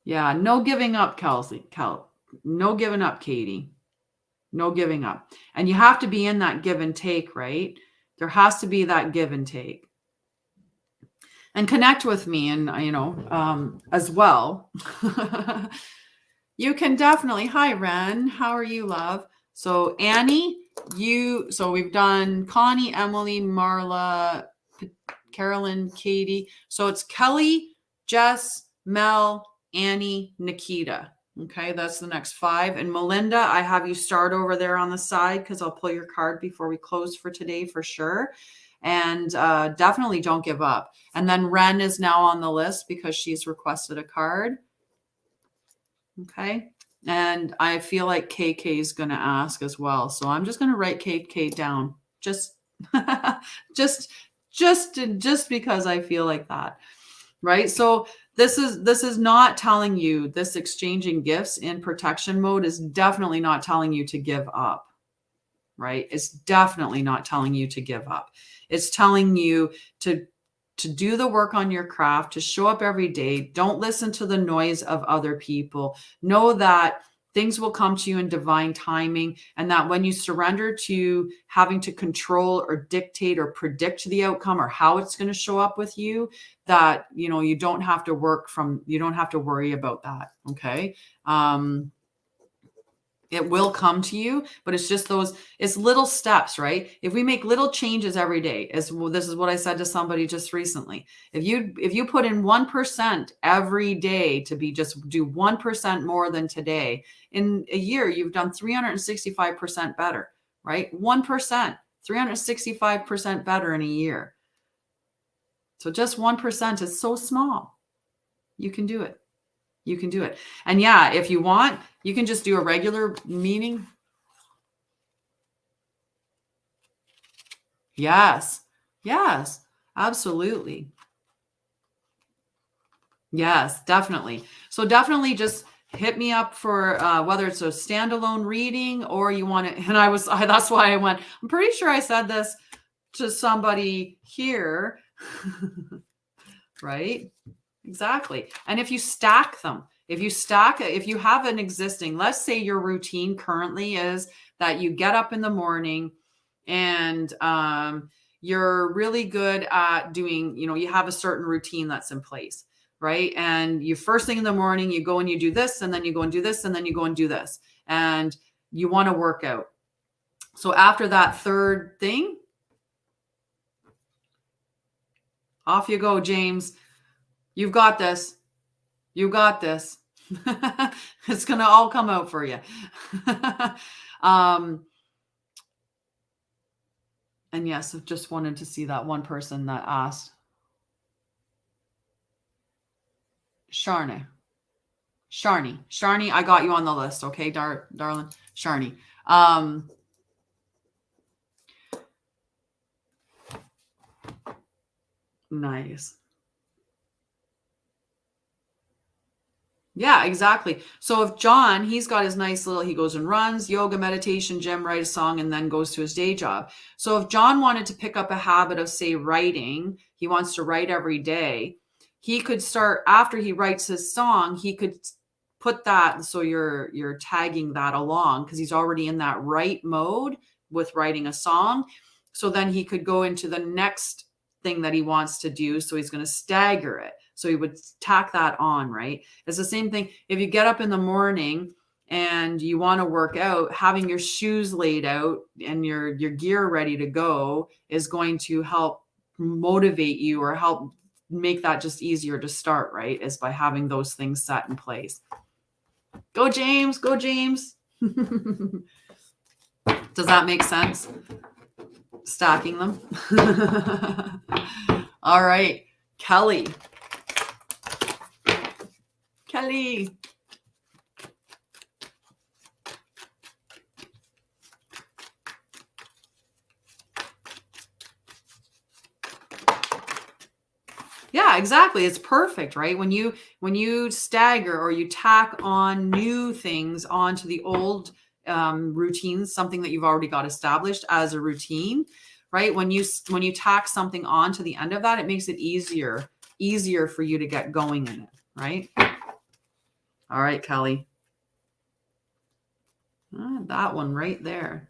Yeah, no giving up, Kelsey. No giving up, Katie. No giving up. And you have to be in that give and take, right? There has to be that give and take. And connect with me and, as well. You can definitely. Hi, Ren. How are you, love? So Annie, so we've done Connie, Emily, Marla, Carolyn, Katie. So it's Kelly, Jess, Mel, Annie, Nikita. Okay, that's the next 5. And Melinda, I have you start over there on the side because I'll pull your card before we close for today for sure. And definitely don't give up. And then Ren is now on the list because she's requested a card. Okay. And I feel like KK is going to ask as well. So I'm just going to write KK down just because I feel like that. Right. So this is not telling you, this exchanging gifts in protection mode is definitely not telling you to give up. Right. It's definitely not telling you to give up. It's telling you to do the work on your craft, to show up every day. Don't listen to the noise of other people. Know that things will come to you in divine timing, and that when you surrender to having to control or dictate or predict the outcome or how it's going to show up with you, that, you don't have to worry about that. Okay. It will come to you, but it's just it's little steps, right? If we make little changes every day, this is what I said to somebody just recently. If you put in 1% every day to just do 1% more than today, in a year, you've done 365% better, right? 1%, 365% better in a year. So just 1% is so small. You can do it. You can do it. And yeah, if you want, you can just do a regular meeting. Yes. Yes, absolutely. Yes, definitely. So definitely just hit me up for whether it's a standalone reading or you want it. And that's why I went, I'm pretty sure I said this to somebody here, right? Exactly. And if you stack them, if you have an existing, let's say your routine currently is that you get up in the morning and you're really good at doing, you have a certain routine that's in place, right? And you first thing in the morning, you go and you do this, and then you go and do this, and then you go and do this, and you want to work out. So after that third thing, off you go, James. You've got this. You got this. It's going to all come out for you. And yes, I just wanted to see that one person that asked. Sharni, I got you on the list. Okay, darling. Sharni. Nice. Yeah, exactly. So if John, he's got his nice little, he goes and runs, yoga, meditation, gym, write a song, and then goes to his day job. So if John wanted to pick up a habit of, say, writing, he wants to write every day, he could start, after he writes his song, he could put that, so you're tagging that along because he's already in that write mode with writing a song. So then he could go into the next thing that he wants to do. So he's going to stagger it. So he would tack that on, right? It's the same thing. If you get up in the morning and you want to work out, having your shoes laid out and your gear ready to go is going to help motivate you or help make that just easier to start, right? Is by having those things set in place. Go, James. Go, James. Does that make sense? Stacking them. All right. Kelly. Yeah, exactly. It's perfect, right? When you stagger or you tack on new things onto the old routines, something that you've already got established as a routine, right? When you tack something on to the end of that, it makes it easier for you to get going in it, right? All right, Kelly. That one right there.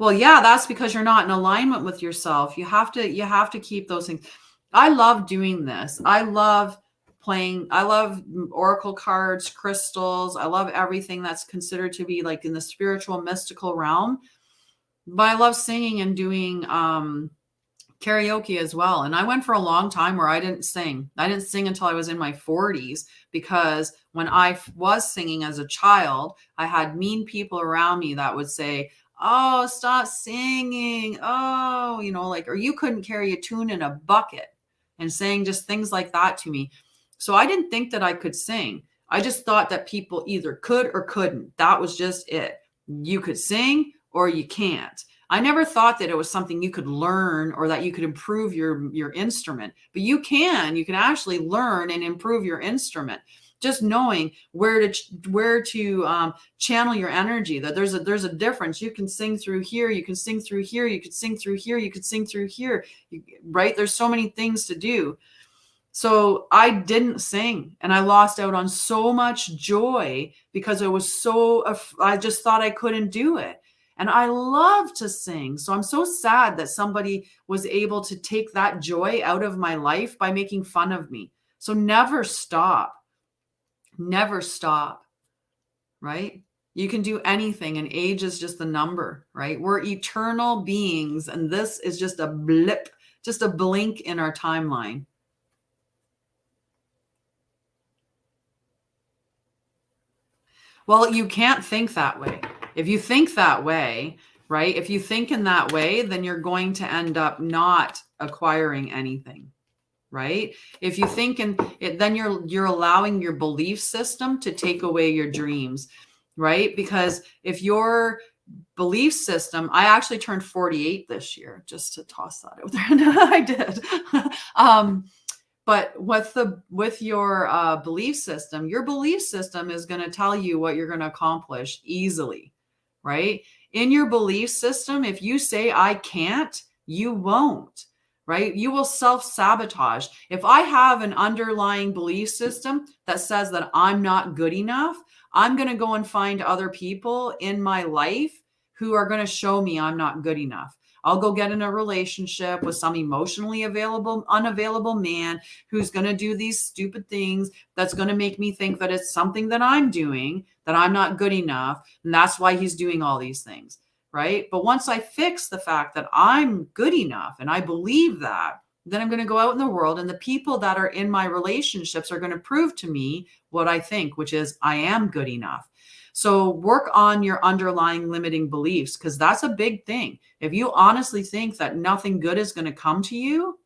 Well, yeah, that's because you're not in alignment with yourself. You have to keep those things. I love doing this. I love playing. I love oracle cards, crystals. I love everything that's considered to be like in the spiritual, mystical realm. But I love singing and doing karaoke as well. And I went for a long time where I didn't sing. I didn't sing until I was in my 40s, because when I was singing as a child, I had mean people around me that would say, "Oh, stop singing. Oh, or you couldn't carry a tune in a bucket," and saying just things like that to me. So I didn't think that I could sing. I just thought that people either could or couldn't. That was just it. You could sing or you can't. I never thought that it was something you could learn or that you could improve your instrument, but you can actually learn and improve your instrument. Just knowing where to channel your energy, that there's a difference. You can sing through here, you can sing through here, you could sing through here, you could sing through here, right? There's so many things to do. So I didn't sing, and I lost out on so much joy because I just thought I couldn't do it. And I love to sing. So I'm so sad that somebody was able to take that joy out of my life by making fun of me. So never stop. Never stop, right? You can do anything, and age is just the number, right? We're eternal beings, and this is just a blip, just a blink in our timeline. Well, you can't think that way. If you think that way, right? If you think in that way, then you're going to end up not acquiring anything. Right? If you think in it, then you're allowing your belief system to take away your dreams, right? Because if your belief system, I actually turned 48 this year, just to toss that out there. I did. But with your belief system is going to tell you what you're going to accomplish easily, right? In your belief system, if you say I can't, you won't. right? You will self-sabotage. If I have an underlying belief system that says that I'm not good enough, I'm going to go and find other people in my life who are going to show me I'm not good enough. I'll go get in a relationship with some emotionally unavailable man who's going to do these stupid things that's going to make me think that it's something that I'm doing, that I'm not good enough. And that's why he's doing all these things, right? But once I fix the fact that I'm good enough and I believe that, then I'm going to go out in the world and the people that are in my relationships are going to prove to me what I think, which is I am good enough. So work on your underlying limiting beliefs, because that's a big thing. If you honestly think that nothing good is going to come to you,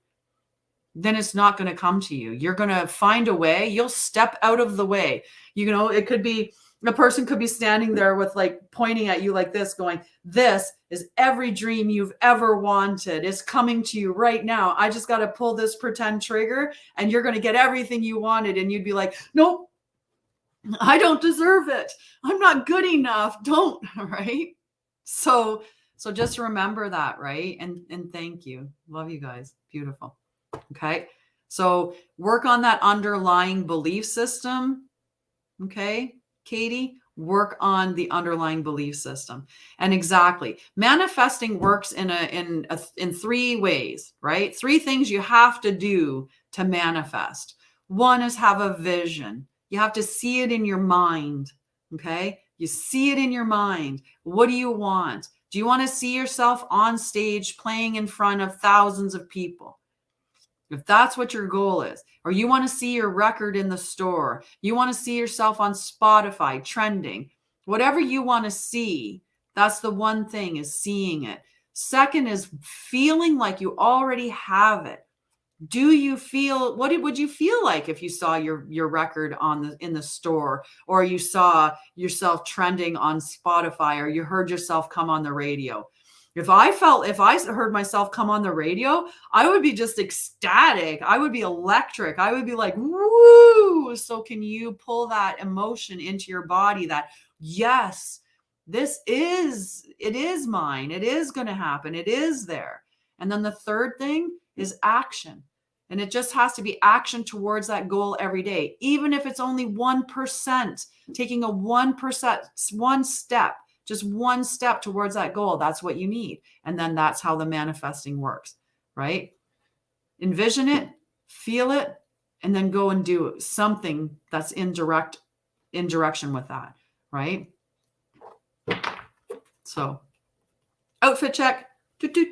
then it's not going to come to you. You're going to find a way. You'll step out of the way. You know, it could be, a person could be standing there with like pointing at you like this, going, this is every dream you've ever wanted. It's coming to you right now. I just got to pull this pretend trigger and you're going to get everything you wanted. And you'd be like, nope, I don't deserve it. I'm not good enough. Don't, right? So just remember that, right? And thank you. Love you guys. Beautiful. Okay. So work on that underlying belief system. Okay, Katie, work on the underlying belief system. And exactly, manifesting works in three ways, right? Three things you have to do to manifest. One is have a vision. You have to see it in your mind. Okay, you see it in your mind. What do you want? Do you want to see yourself on stage playing in front of thousands of people? If that's what your goal is, or you want to see your record in the store, you want to see yourself on Spotify trending, whatever you want to see, that's the one thing, is seeing it. Second is feeling like you already have it. Do you feel, what would you feel like if you saw your record in the store, or you saw yourself trending on Spotify, or you heard yourself come on the radio? If I heard myself come on the radio, I would be just ecstatic. I would be electric. I would be like, woo. So can you pull that emotion into your body that, yes, it is mine. It is going to happen. It is there. And then the third thing is action. And it just has to be action towards that goal every day. Even if it's only 1%, taking a 1%, one step. Just one step towards that goal. That's what you need. And then that's how the manifesting works, right? Envision it, feel it, and then go and do something that's in direction with that, right? So, outfit check. Toot, toot.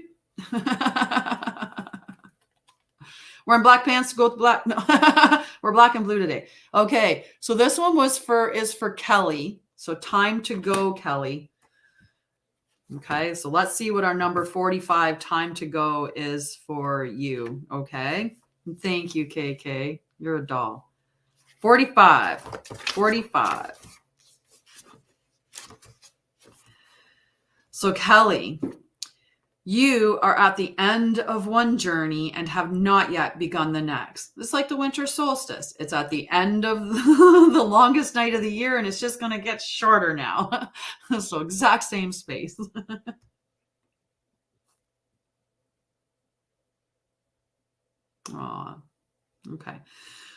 Wearing black pants to go with black. No, we're black and blue today. Okay, so this one is for Kelly. So time to go, Kelly. Okay, so let's see what our number 45 time to go is for you. Okay, thank you, KK. You're a doll. 45. So Kelly, you are at the end of one journey and have not yet begun the next. It's like the winter solstice. It's at the end of the longest night of the year, and it's just going to get shorter now. So exact same space. Aw, okay.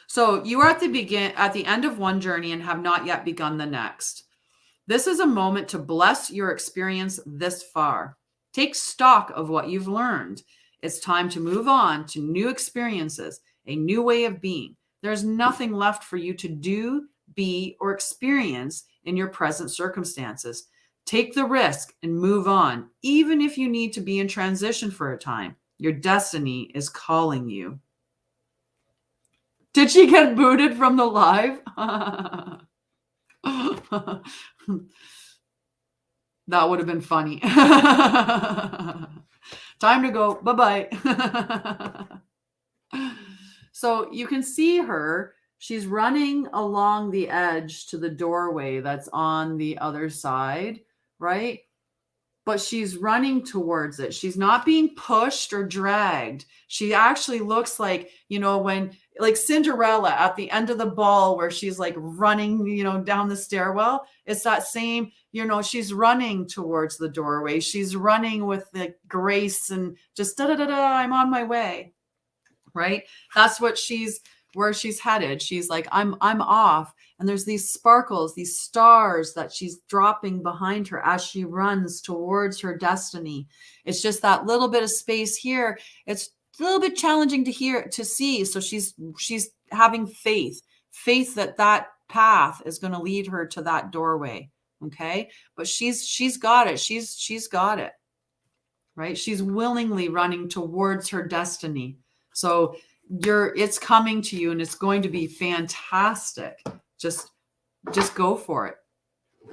So you are at the end of one journey and have not yet begun the next. This is a moment to bless your experience this far. Take stock of what you've learned. It's time to move on to new experiences, a new way of being. There's nothing left for you to do, be, or experience in your present circumstances. Take the risk and move on, even if you need to be in transition for a time. Your destiny is calling you. Did she get booted from the live? That would have been funny. Time to go. Bye-bye. So you can see her. She's running along the edge to the doorway that's on the other side, right? but she's running towards it. She's not being pushed or dragged. She actually looks like, you know, when like Cinderella at the end of the ball where she's like running, you know, down the stairwell. It's that same, you know, she's running towards the doorway. She's running with the grace and just da-da-da-da, I'm on my way. Right? That's what where she's headed. She's like, I'm off. And there's these sparkles, these stars that she's dropping behind her as she runs towards her destiny. It's just that little bit of space here. It's a little bit challenging to see. So she's having faith that path is going to lead her to that doorway. Okay. But she's got it. She's got it. Right. She's willingly running towards her destiny. So it's coming to you and it's going to be fantastic. Just go for it.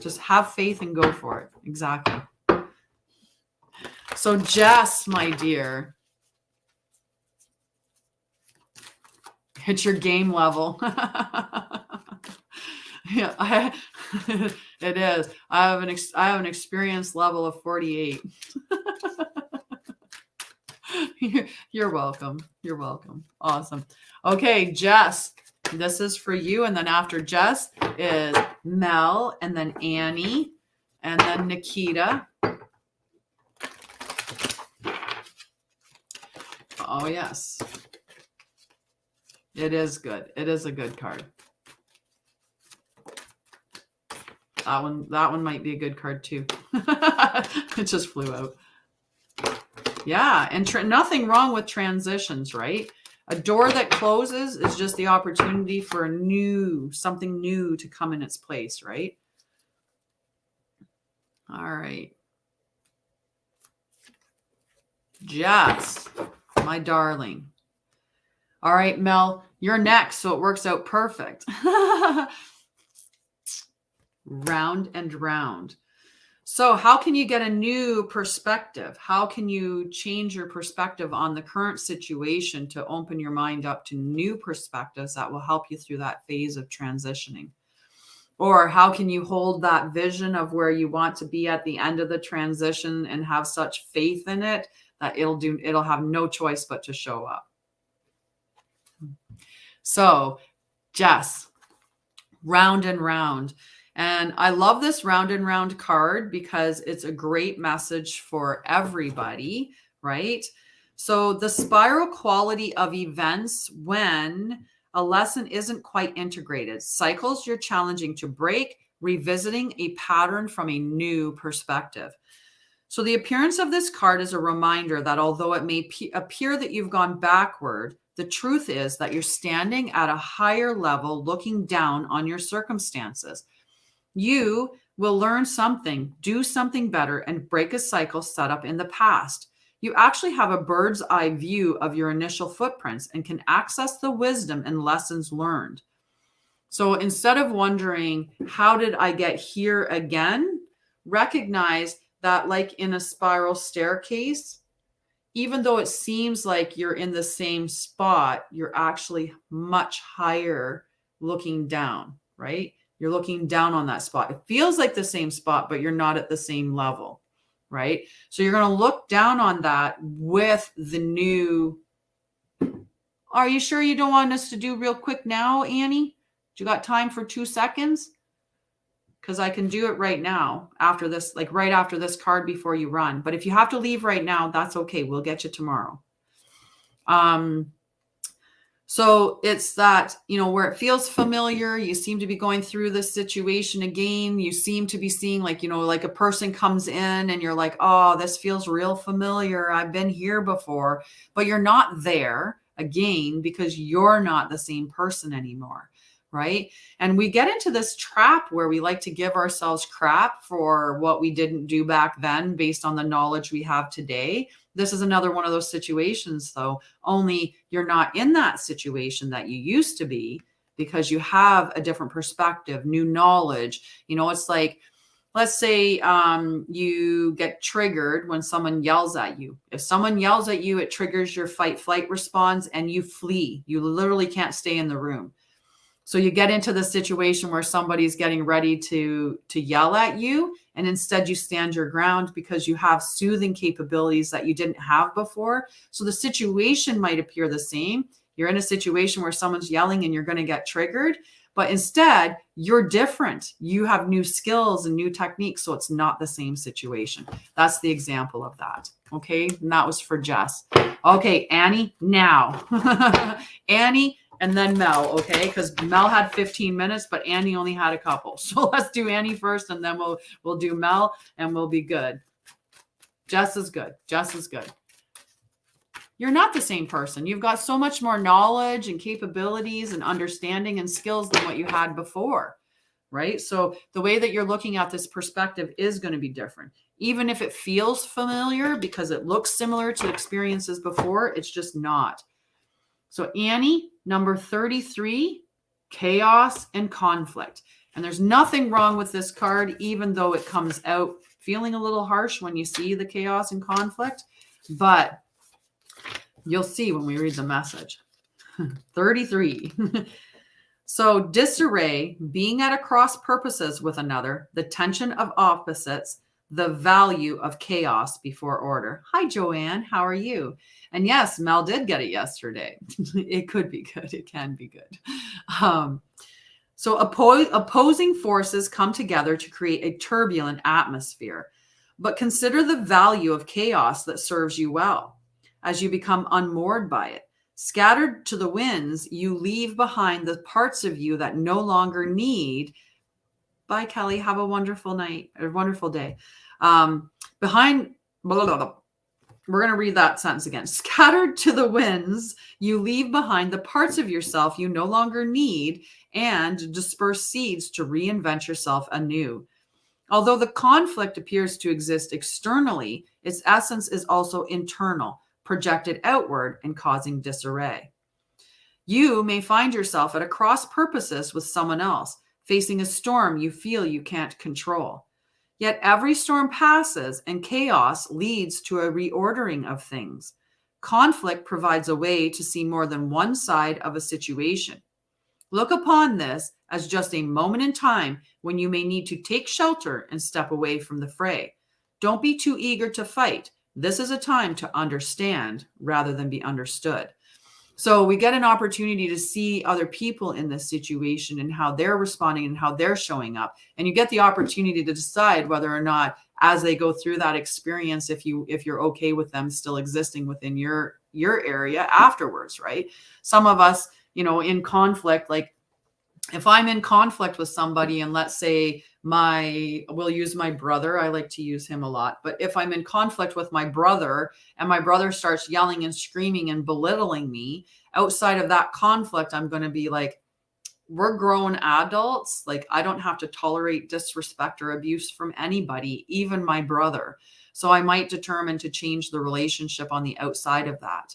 Just have faith and go for it. Exactly. So Jess, my dear, hit your game level. Yeah, it is. I have an experience level of 48. You're welcome. You're welcome. Awesome. Okay, Jess, this is for you. And then after Jess is Mel, and then Annie, and then Nikita. Oh, yes. It is good. It is a good card. That one might be a good card too. It just flew out. Yeah, and nothing wrong with transitions, right? A door that closes is just the opportunity for something new to come in its place, right? All right. Jess, my darling. All right, Mel, you're next, so it works out perfect. Round and round. So how can you get a new perspective? How can you change your perspective on the current situation to open your mind up to new perspectives that will help you through that phase of transitioning? Or how can you hold that vision of where you want to be at the end of the transition and have such faith in it that it'll have no choice but to show up? So, Jess, round and round. And I love this round and round card because it's a great message for everybody, right? So the spiral quality of events when a lesson isn't quite integrated. Cycles you're challenging to break, revisiting a pattern from a new perspective. So the appearance of this card is a reminder that although it may appear that you've gone backward, the truth is that you're standing at a higher level looking down on your circumstances. You will learn something, do something better, and break a cycle set up in the past. You actually have a bird's eye view of your initial footprints and can access the wisdom and lessons learned. So instead of wondering, how did I get here again? Recognize that, like in a spiral staircase, even though it seems like you're in the same spot, you're actually much higher looking down, right? You're looking down on that spot. It feels like the same spot, but you're not at the same level, right? So you're going to look down on that with the new. Are you sure you don't want us to do real quick now, Annie? Do you got time for 2 seconds? Because I can do it right now after this, like right after this card before you run. But if you have to leave right now, that's okay. We'll get you tomorrow. So it's that, where it feels familiar, you seem to be going through this situation again. You seem to be seeing like a person comes in and you're like, oh, this feels real familiar. I've been here before, but you're not there again because you're not the same person anymore. Right. And we get into this trap where we like to give ourselves crap for what we didn't do back then based on the knowledge we have today. This is another one of those situations, though, only you're not in that situation that you used to be because you have a different perspective, new knowledge. It's like, let's say you get triggered when someone yells at you. If someone yells at you, it triggers your fight-flight response and you flee. You literally can't stay in the room. So you get into the situation where somebody's getting ready to yell at you, and instead you stand your ground because you have soothing capabilities that you didn't have before. So the situation might appear the same. You're in a situation where someone's yelling and you're going to get triggered, but instead you're different. You have new skills and new techniques, so it's not the same situation. That's the example of that. Okay, and that was for Jess. Okay, Annie, now. Annie, and then Mel, okay? Because Mel had 15 minutes, but Annie only had a couple. So let's do Annie first, and then we'll do Mel, and we'll be good. Jess is good. Jess is good. You're not the same person. You've got so much more knowledge and capabilities and understanding and skills than what you had before, right? So the way that you're looking at this perspective is going to be different. Even if it feels familiar because it looks similar to experiences before, it's just not. So Annie, number 33, chaos and conflict. And there's nothing wrong with this card, even though it comes out feeling a little harsh when you see the chaos and conflict. But you'll see when we read the message. 33. So disarray, being at a cross purposes with another, the tension of opposites, the value of chaos before order. Hi, Joanne. How are you? And yes, Mel did get it yesterday. It could be good. It can be good. So opposing forces come together to create a turbulent atmosphere. But consider the value of chaos that serves you well as you become unmoored by it. Scattered to the winds, you leave behind the parts of you that no longer need. Bye, Kelly. Have a wonderful night, a wonderful day. Behind, blah, blah, blah. We're going to read that sentence again. Scattered to the winds, you leave behind the parts of yourself you no longer need and disperse seeds to reinvent yourself anew. Although the conflict appears to exist externally, its essence is also internal, projected outward and causing disarray. You may find yourself at a cross purposes with someone else, facing a storm you feel you can't control. Yet every storm passes and chaos leads to a reordering of things. Conflict provides a way to see more than one side of a situation. Look upon this as just a moment in time when you may need to take shelter and step away from the fray. Don't be too eager to fight. This is a time to understand rather than be understood. So we get an opportunity to see other people in this situation and how they're responding and how they're showing up. And you get the opportunity to decide whether or not, as they go through that experience, if you're okay with them still existing within your area afterwards, right? Some of us, in conflict, like if I'm in conflict with somebody, and let's say we'll use my brother. I like to use him a lot. But if I'm in conflict with my brother and my brother starts yelling and screaming and belittling me, outside of that conflict, I'm going to be like, we're grown adults. Like, I don't have to tolerate disrespect or abuse from anybody, even my brother. So I might determine to change the relationship on the outside of that.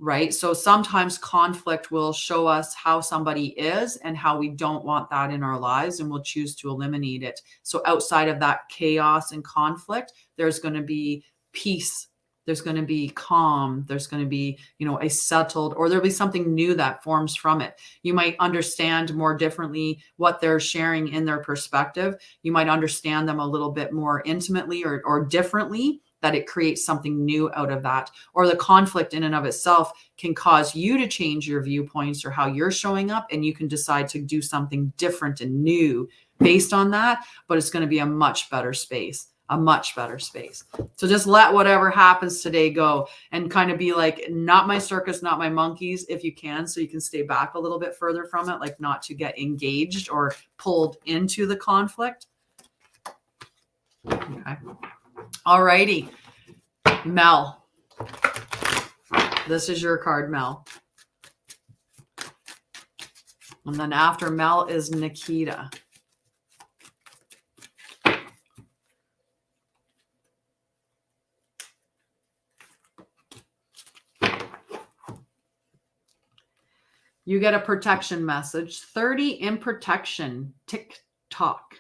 Right. So sometimes conflict will show us how somebody is and how we don't want that in our lives, and we'll choose to eliminate it. So outside of that chaos and conflict, there's going to be peace. There's going to be calm. There's going to be, a settled, or there'll be something new that forms from it. You might understand more differently what they're sharing in their perspective. You might understand them a little bit more intimately or differently, that it creates something new out of that. Or the conflict in and of itself can cause you to change your viewpoints or how you're showing up, and you can decide to do something different and new based on that, but it's going to be a much better space. So just let whatever happens today go and kind of be like, not my circus, not my monkeys, if you can, so you can stay back a little bit further from it, like not to get engaged or pulled into the conflict. Okay. All righty. Mel. This is your card, Mel. And then after Mel is Nikita. You get a protection message. 30 in protection. Tick-tock.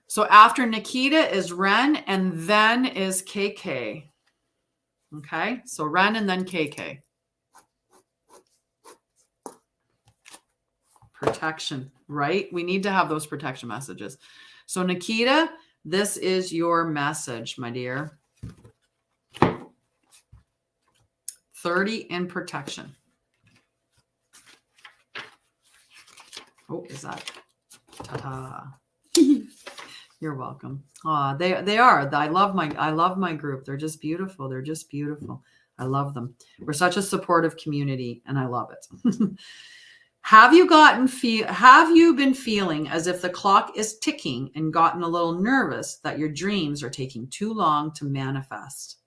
So after Nikita is Ren, and then is KK. Okay, so Ren and then KK. protection, right? We need to have those protection messages. So Nikita, this is your message, my dear. 30 in protection. Oh, is that? Ta-ta. You're welcome. They are. I love my group. They're just beautiful. They're just beautiful. I love them. We're such a supportive community, and I love it. Have you been feeling as if the clock is ticking and gotten a little nervous that your dreams are taking too long to manifest?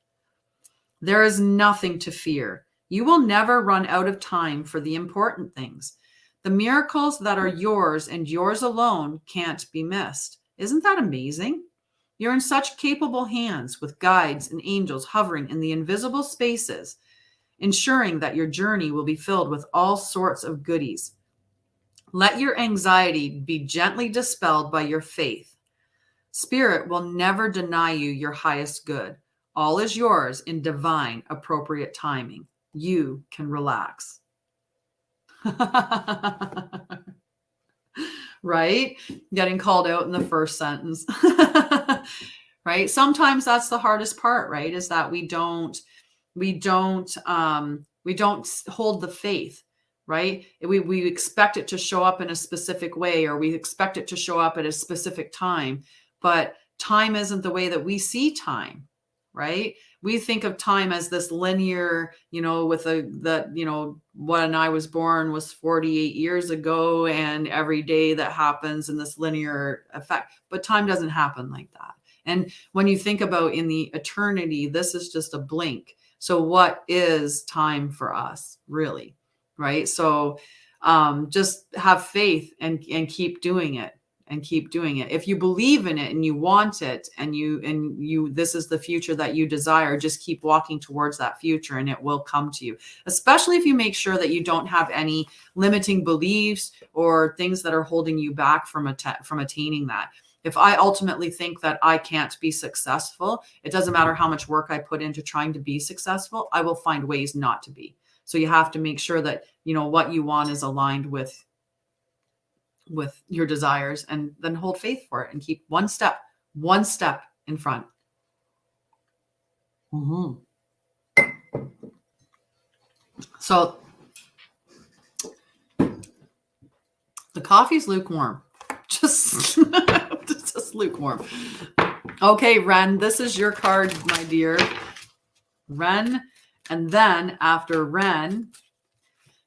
There is nothing to fear. You will never run out of time for the important things. The miracles that are yours and yours alone can't be missed. Isn't that amazing? You're in such capable hands with guides and angels hovering in the invisible spaces, ensuring that your journey will be filled with all sorts of goodies. Let your anxiety be gently dispelled by your faith. Spirit will never deny you your highest good. All is yours in divine, appropriate timing. You can relax. Right? Getting called out in the first sentence. Right? Sometimes that's the hardest part, right? Is that we don't hold the faith, right? We expect it to show up in a specific way, or we expect it to show up at a specific time, but time isn't the way that we see time, right? We think of time as this linear, with when I was born was 48 years ago, and every day that happens in this linear effect, but time doesn't happen like that. And when you think about in the eternity, this is just a blink. So what is time for us, really? Right? So just have faith and keep doing it. And keep doing it. If you believe in it and you want it, and you this is the future that you desire, just keep walking towards that future and it will come to you. Especially if you make sure that you don't have any limiting beliefs or things that are holding you back from attaining that. If I ultimately think that I can't be successful, it doesn't matter how much work I put into trying to be successful, I will find ways not to be. So you have to make sure that what you want is aligned with your desires, and then hold faith for it and keep one step in front. So the coffee's lukewarm, just lukewarm. Okay, Ren, this is your card, my dear. Ren, and then after Ren,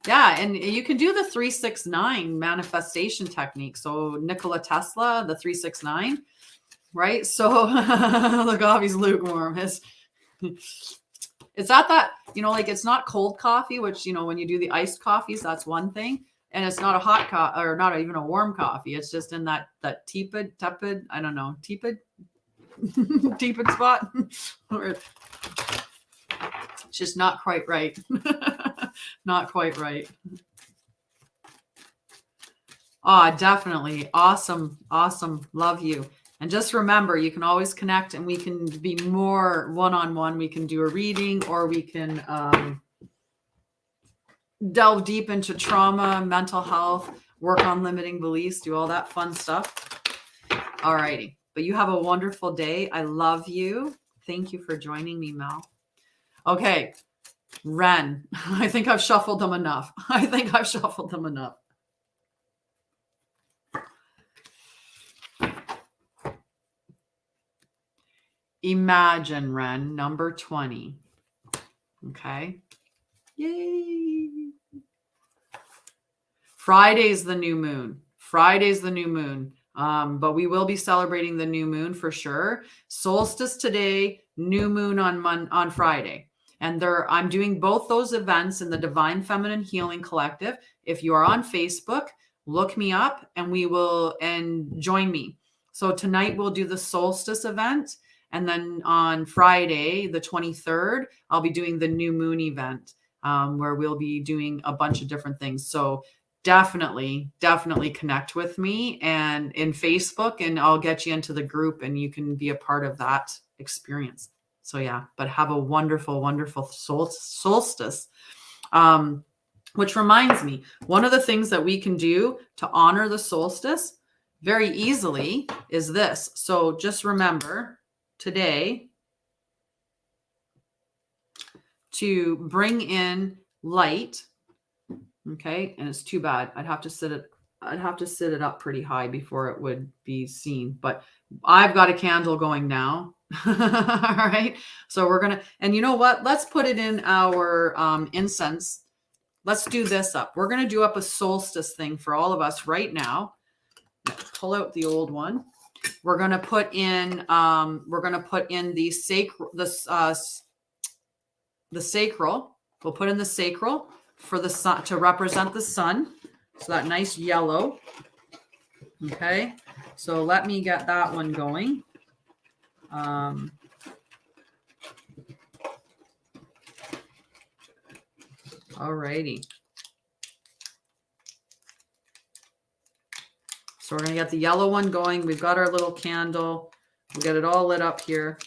yeah, and you can do the 369 manifestation technique. So Nikola Tesla, the 369, right? So the coffee's lukewarm. It's that, it's not cold coffee, which, when you do the iced coffees, that's one thing. And it's not a hot coffee, or not even a warm coffee. It's just in that tepid, I don't know, tepid spot. It's just not quite right. Not quite right. Definitely. Awesome. Love you. And just remember, you can always connect, and we can be more one-on-one. We can do a reading, or we can delve deep into trauma, mental health, work on limiting beliefs, do all that fun stuff. All righty. But you have a wonderful day. I love you. Thank you for joining me, Mel. Okay. Ren, I think I've shuffled them enough. Imagine, Ren, number 20. Okay. Yay. Friday's the new moon. But we will be celebrating the new moon for sure. Solstice today, new moon on Friday. And I'm doing both those events in the Divine Feminine Healing Collective. If you are on Facebook, look me up and join me. So tonight we'll do the solstice event. And then on Friday, the 23rd, I'll be doing the new moon event, where we'll be doing a bunch of different things. So definitely connect with me and in Facebook, and I'll get you into the group and you can be a part of that experience. So yeah, but have a wonderful, wonderful solstice. Which reminds me, one of the things that we can do to honor the solstice very easily is this. So just remember today to bring in light. Okay. And it's too bad. I'd have to sit it up pretty high before it would be seen, but I've got a candle going now. All right. So we're going to, and you know what? Let's put it in our incense. Let's do this up. We're going to do up a solstice thing for all of us right now. Pull out the old one. We're going to put in the sacral. We'll put in the sacral for the sun to represent the sun. So that nice yellow. Okay. So let me get that one going. Alrighty. So we're going to get the yellow one going. We've got our little candle. We'll get it all lit up here.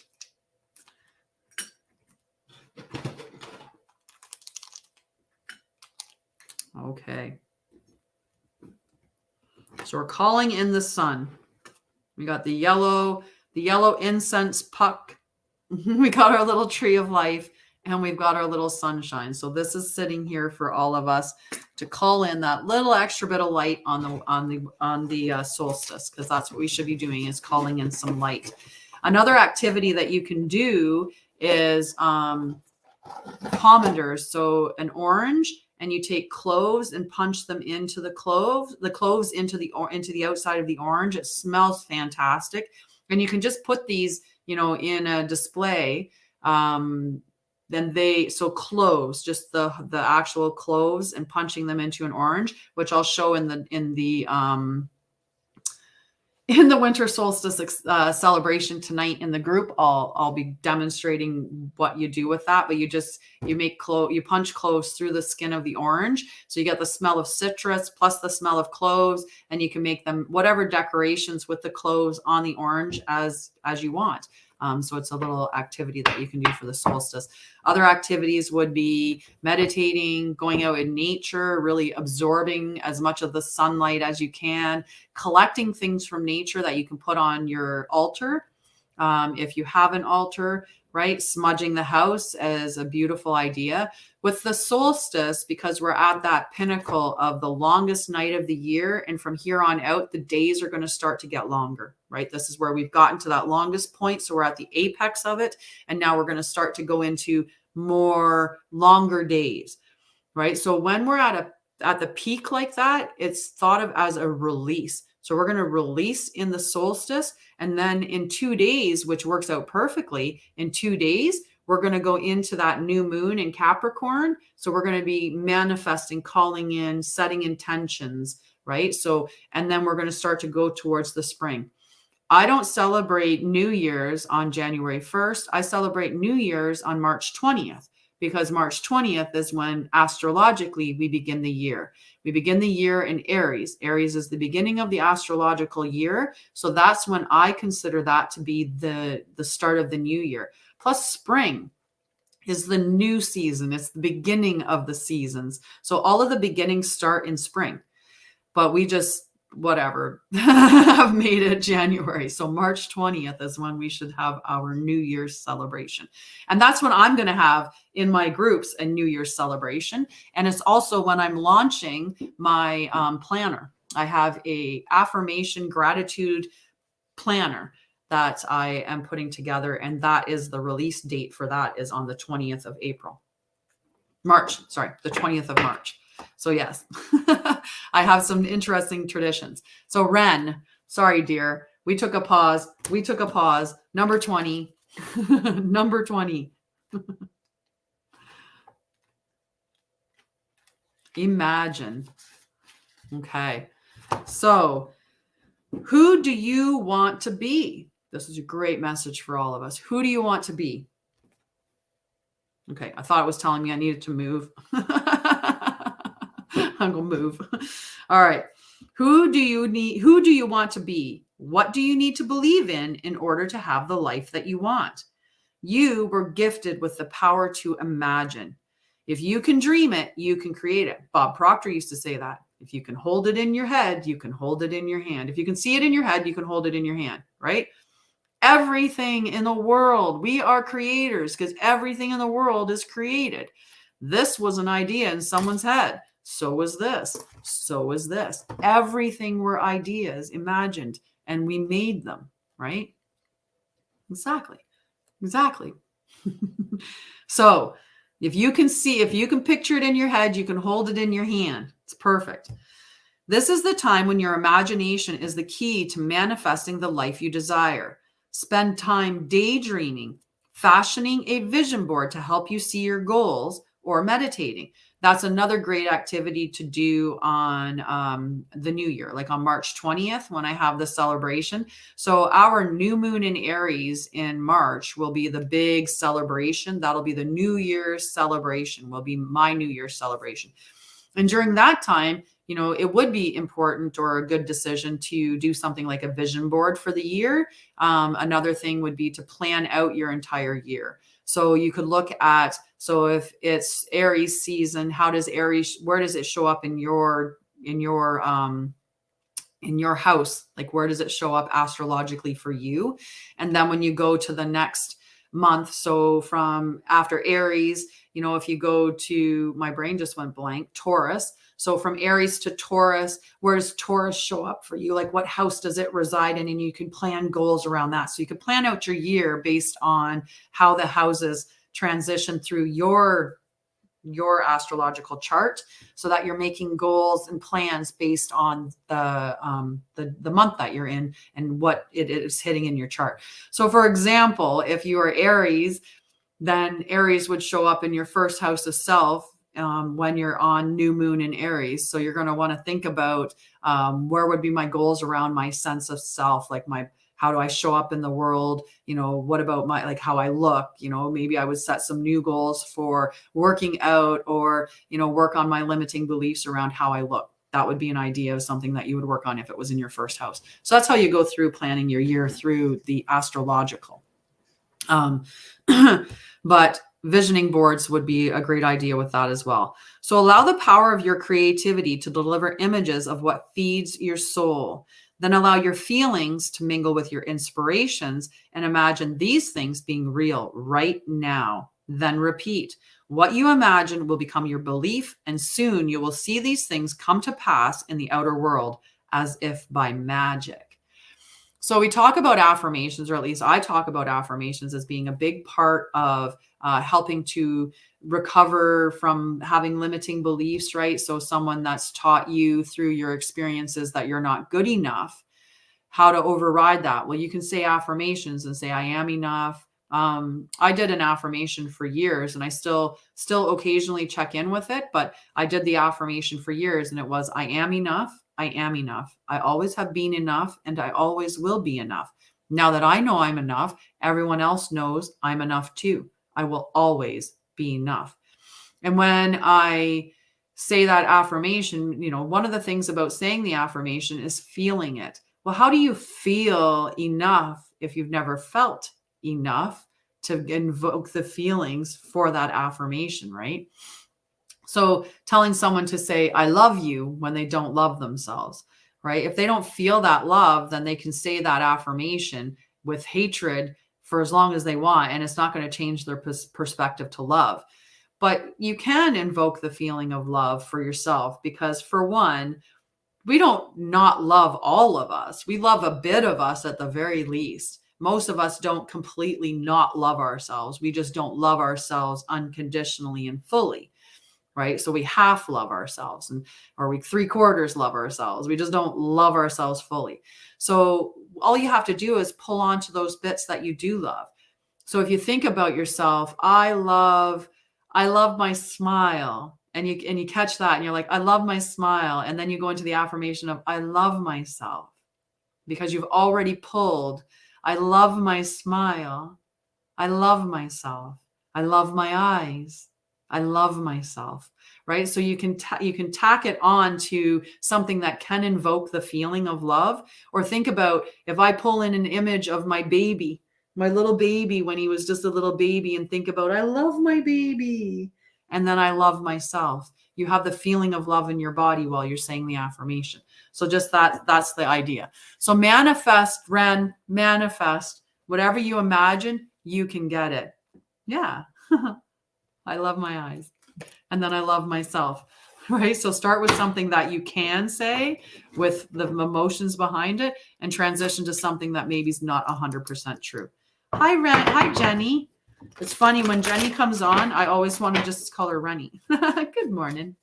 Okay. So we're calling in the sun. We got the yellow incense puck. We got our little tree of life. And we've got our little sunshine. So this is sitting here for all of us to call in that little extra bit of light on the solstice, because that's what we should be doing, is calling in some light. Another activity that you can do is pomanders. So an orange, and you take cloves and punch them into the cloves into the outside of the orange. It smells fantastic, and you can just put these, in a display. So cloves, just the actual cloves, and punching them into an orange, which I'll show in the winter solstice celebration tonight in the group. I'll be demonstrating what you do with that, but you punch cloves through the skin of the orange. So you get the smell of citrus plus the smell of cloves, and you can make them whatever decorations with the cloves on the orange as you want. So it's a little activity that you can do for the solstice. Other activities would be meditating, going out in nature, really absorbing as much of the sunlight as you can, collecting things from nature that you can put on your altar. If you have an altar, right? Smudging the house is a beautiful idea. With the solstice, because we're at that pinnacle of the longest night of the year, and from here on out, the days are going to start to get longer, right? This is where we've gotten to that longest point. So we're at the apex of it. And now we're going to start to go into more longer days, right? So when we're at the peak like that, it's thought of as a release. So we're going to release in the solstice. And then in 2 days, which works out perfectly, in 2 days, we're going to go into that new moon in Capricorn. So we're going to be manifesting, calling in, setting intentions, right? So, and then we're going to start to go towards the spring. I don't celebrate New Year's on January 1st. I celebrate New Year's on March 20th, because March 20th is when astrologically we begin the year. We begin the year in Aries. Aries is the beginning of the astrological year. So that's when I consider that to be the start of the new year. Plus spring is the new season. It's the beginning of the seasons. So all of the beginnings start in spring, but we just, whatever, have made it January. So March 20th is when we should have our New Year's celebration. And that's when I'm going to have in my groups a New Year's celebration. And it's also when I'm launching my planner. I have a affirmation gratitude planner that I am putting together. And that is the release date for that is on the 20th of the 20th of March. So yes, I have some interesting traditions. So Ren, sorry, dear. We took a pause. Number 20. Number 20. Imagine. Okay. So who do you want to be? This is a great message for all of us. Who do you want to be? Okay. I thought it was telling me I needed to move. I'm going to move. All right. Who do you want to be? What do you need to believe in order to have the life that you want? You were gifted with the power to imagine. If you can dream it, you can create it. Bob Proctor used to say that. If you can hold it in your head, you can hold it in your hand. If you can see it in your head, you can hold it in your hand, right? Everything in the world, we are creators because everything in the world is created. This was an idea in someone's head. So was this. So is this. Everything were ideas imagined, and we made them, right? Exactly. So if you can see, if you can picture it in your head, you can hold it in your hand. It's perfect. This is the time when your imagination is the key to manifesting the life you desire. Spend time daydreaming, fashioning a vision board to help you see your goals, or meditating. That's another great activity to do on the new year, like on March 20th when I have the celebration. So our new moon in Aries in March will be the big celebration. That'll be the New Year's celebration, will be my New Year's celebration. And during that time, you know, it would be important or a good decision to do something like a vision board for the year. Another thing would be to plan out your entire year. So you could look at, so if it's Aries season, how does Aries, where does it show up in your house? Like, where does it show up astrologically for you? And then when you go to the next month, so from after Aries, you know, if you go to, my brain just went blank, Taurus. So from Aries to Taurus, where does Taurus show up for you? Like, what house does it reside in? And you can plan goals around that. So you can plan out your year based on how the houses transition through your astrological chart, so that you're making goals and plans based on the month that you're in and what it is hitting in your chart. So for example, if you are Aries, then Aries would show up in your first house of self when you're on new moon in Aries. So you're going to want to think about where would be my goals around my sense of self, like how do I show up in the world? You know, what about my, like how I look? You know, maybe I would set some new goals for working out, or, you know, work on my limiting beliefs around how I look. That would be an idea of something that you would work on if it was in your first house. So that's how you go through planning your year through the astrological. But visioning boards would be a great idea with that as well. So allow the power of your creativity to deliver images of what feeds your soul. Then allow your feelings to mingle with your inspirations and imagine these things being real right now. Then repeat. What you imagine will become your belief, and soon you will see these things come to pass in the outer world as if by magic. So we talk about affirmations, or at least I talk about affirmations as being a big part of helping to recover from having limiting beliefs, right? So someone that's taught you through your experiences that you're not good enough, how to override that. Well, you can say affirmations and say, I am enough. I did an affirmation for years, and I still occasionally check in with it, but I did the affirmation for years, and it was, I am enough. I am enough. I always have been enough, and I always will be enough. Now that I know I'm enough, everyone else knows I'm enough too. I will always be enough. And when I say that affirmation, you know, one of the things about saying the affirmation is feeling it. Well, how do you feel enough if you've never felt enough to invoke the feelings for that affirmation, right? So telling someone to say, I love you when they don't love themselves, right? If they don't feel that love, then they can say that affirmation with hatred for as long as they want, and it's not going to change their perspective to love. But you can invoke the feeling of love for yourself, because for one, we don't not love all of us. We love a bit of us at the very least. Most of us don't completely not love ourselves. We just don't love ourselves unconditionally and fully. Right? So we half love ourselves, or we 3/4 love ourselves. We just don't love ourselves fully. So all you have to do is pull on to those bits that you do love. So if you think about yourself, I love my smile, and you catch that and you're like, I love my smile. And then you go into the affirmation of, I love myself, because you've already pulled, I love my smile. I love myself. I love my eyes. I love myself, right? So you can tack it on to something that can invoke the feeling of love. Or think about, if I pull in an image of my baby, my little baby when he was just a little baby, and think about, I love my baby. And then I love myself. You have the feeling of love in your body while you're saying the affirmation. So just that's the idea. So manifest, Ren, manifest. Whatever you imagine, you can get it. Yeah. I love my eyes. And then I love myself. Right? So start with something that you can say with the emotions behind it and transition to something that maybe is not 100% true. Hi, Ren. Hi, Jenny. It's funny when Jenny comes on, I always want to just call her Rennie. Good morning.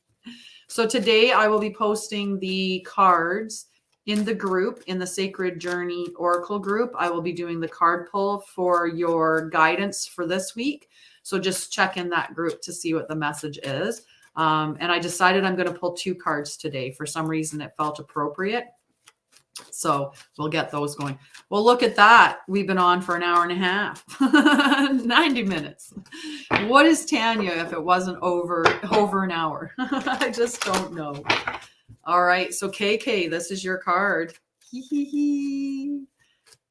So today I will be posting the cards in the group, in the Sacred Journey Oracle group. I will be doing the card pull for your guidance for this week. So just check in that group to see what the message is. And I decided I'm going to pull 2 cards today. For some reason, it felt appropriate. So we'll get those going. Well, look at that. We've been on for an hour and a half, 90 minutes. What is Tanya if it wasn't over an hour? I just don't know. All right. So KK, this is your card.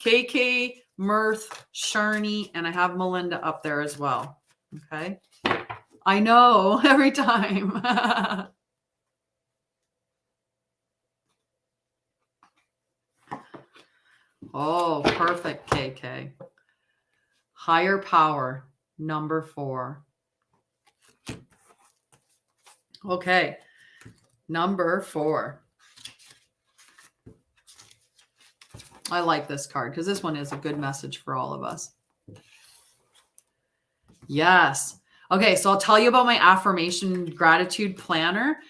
KK, Mirth, Sharni, and I have Melinda up there as well. Okay. I know every time. Oh, perfect, KK. Higher power, number 4. Okay, number 4. I like this card because this one is a good message for all of us. Yes. Okay, so I'll tell you about my affirmation gratitude planner,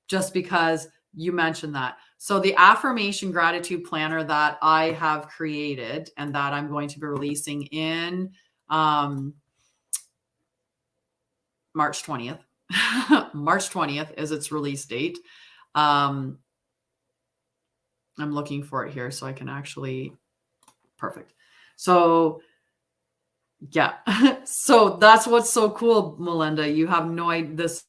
just because you mentioned that. So the affirmation gratitude planner that I have created and that I'm going to be releasing in March 20th. March 20th is its release date. I'm looking for it here so I can actually, perfect. So yeah. So that's what's so cool, Melinda. You have no idea. This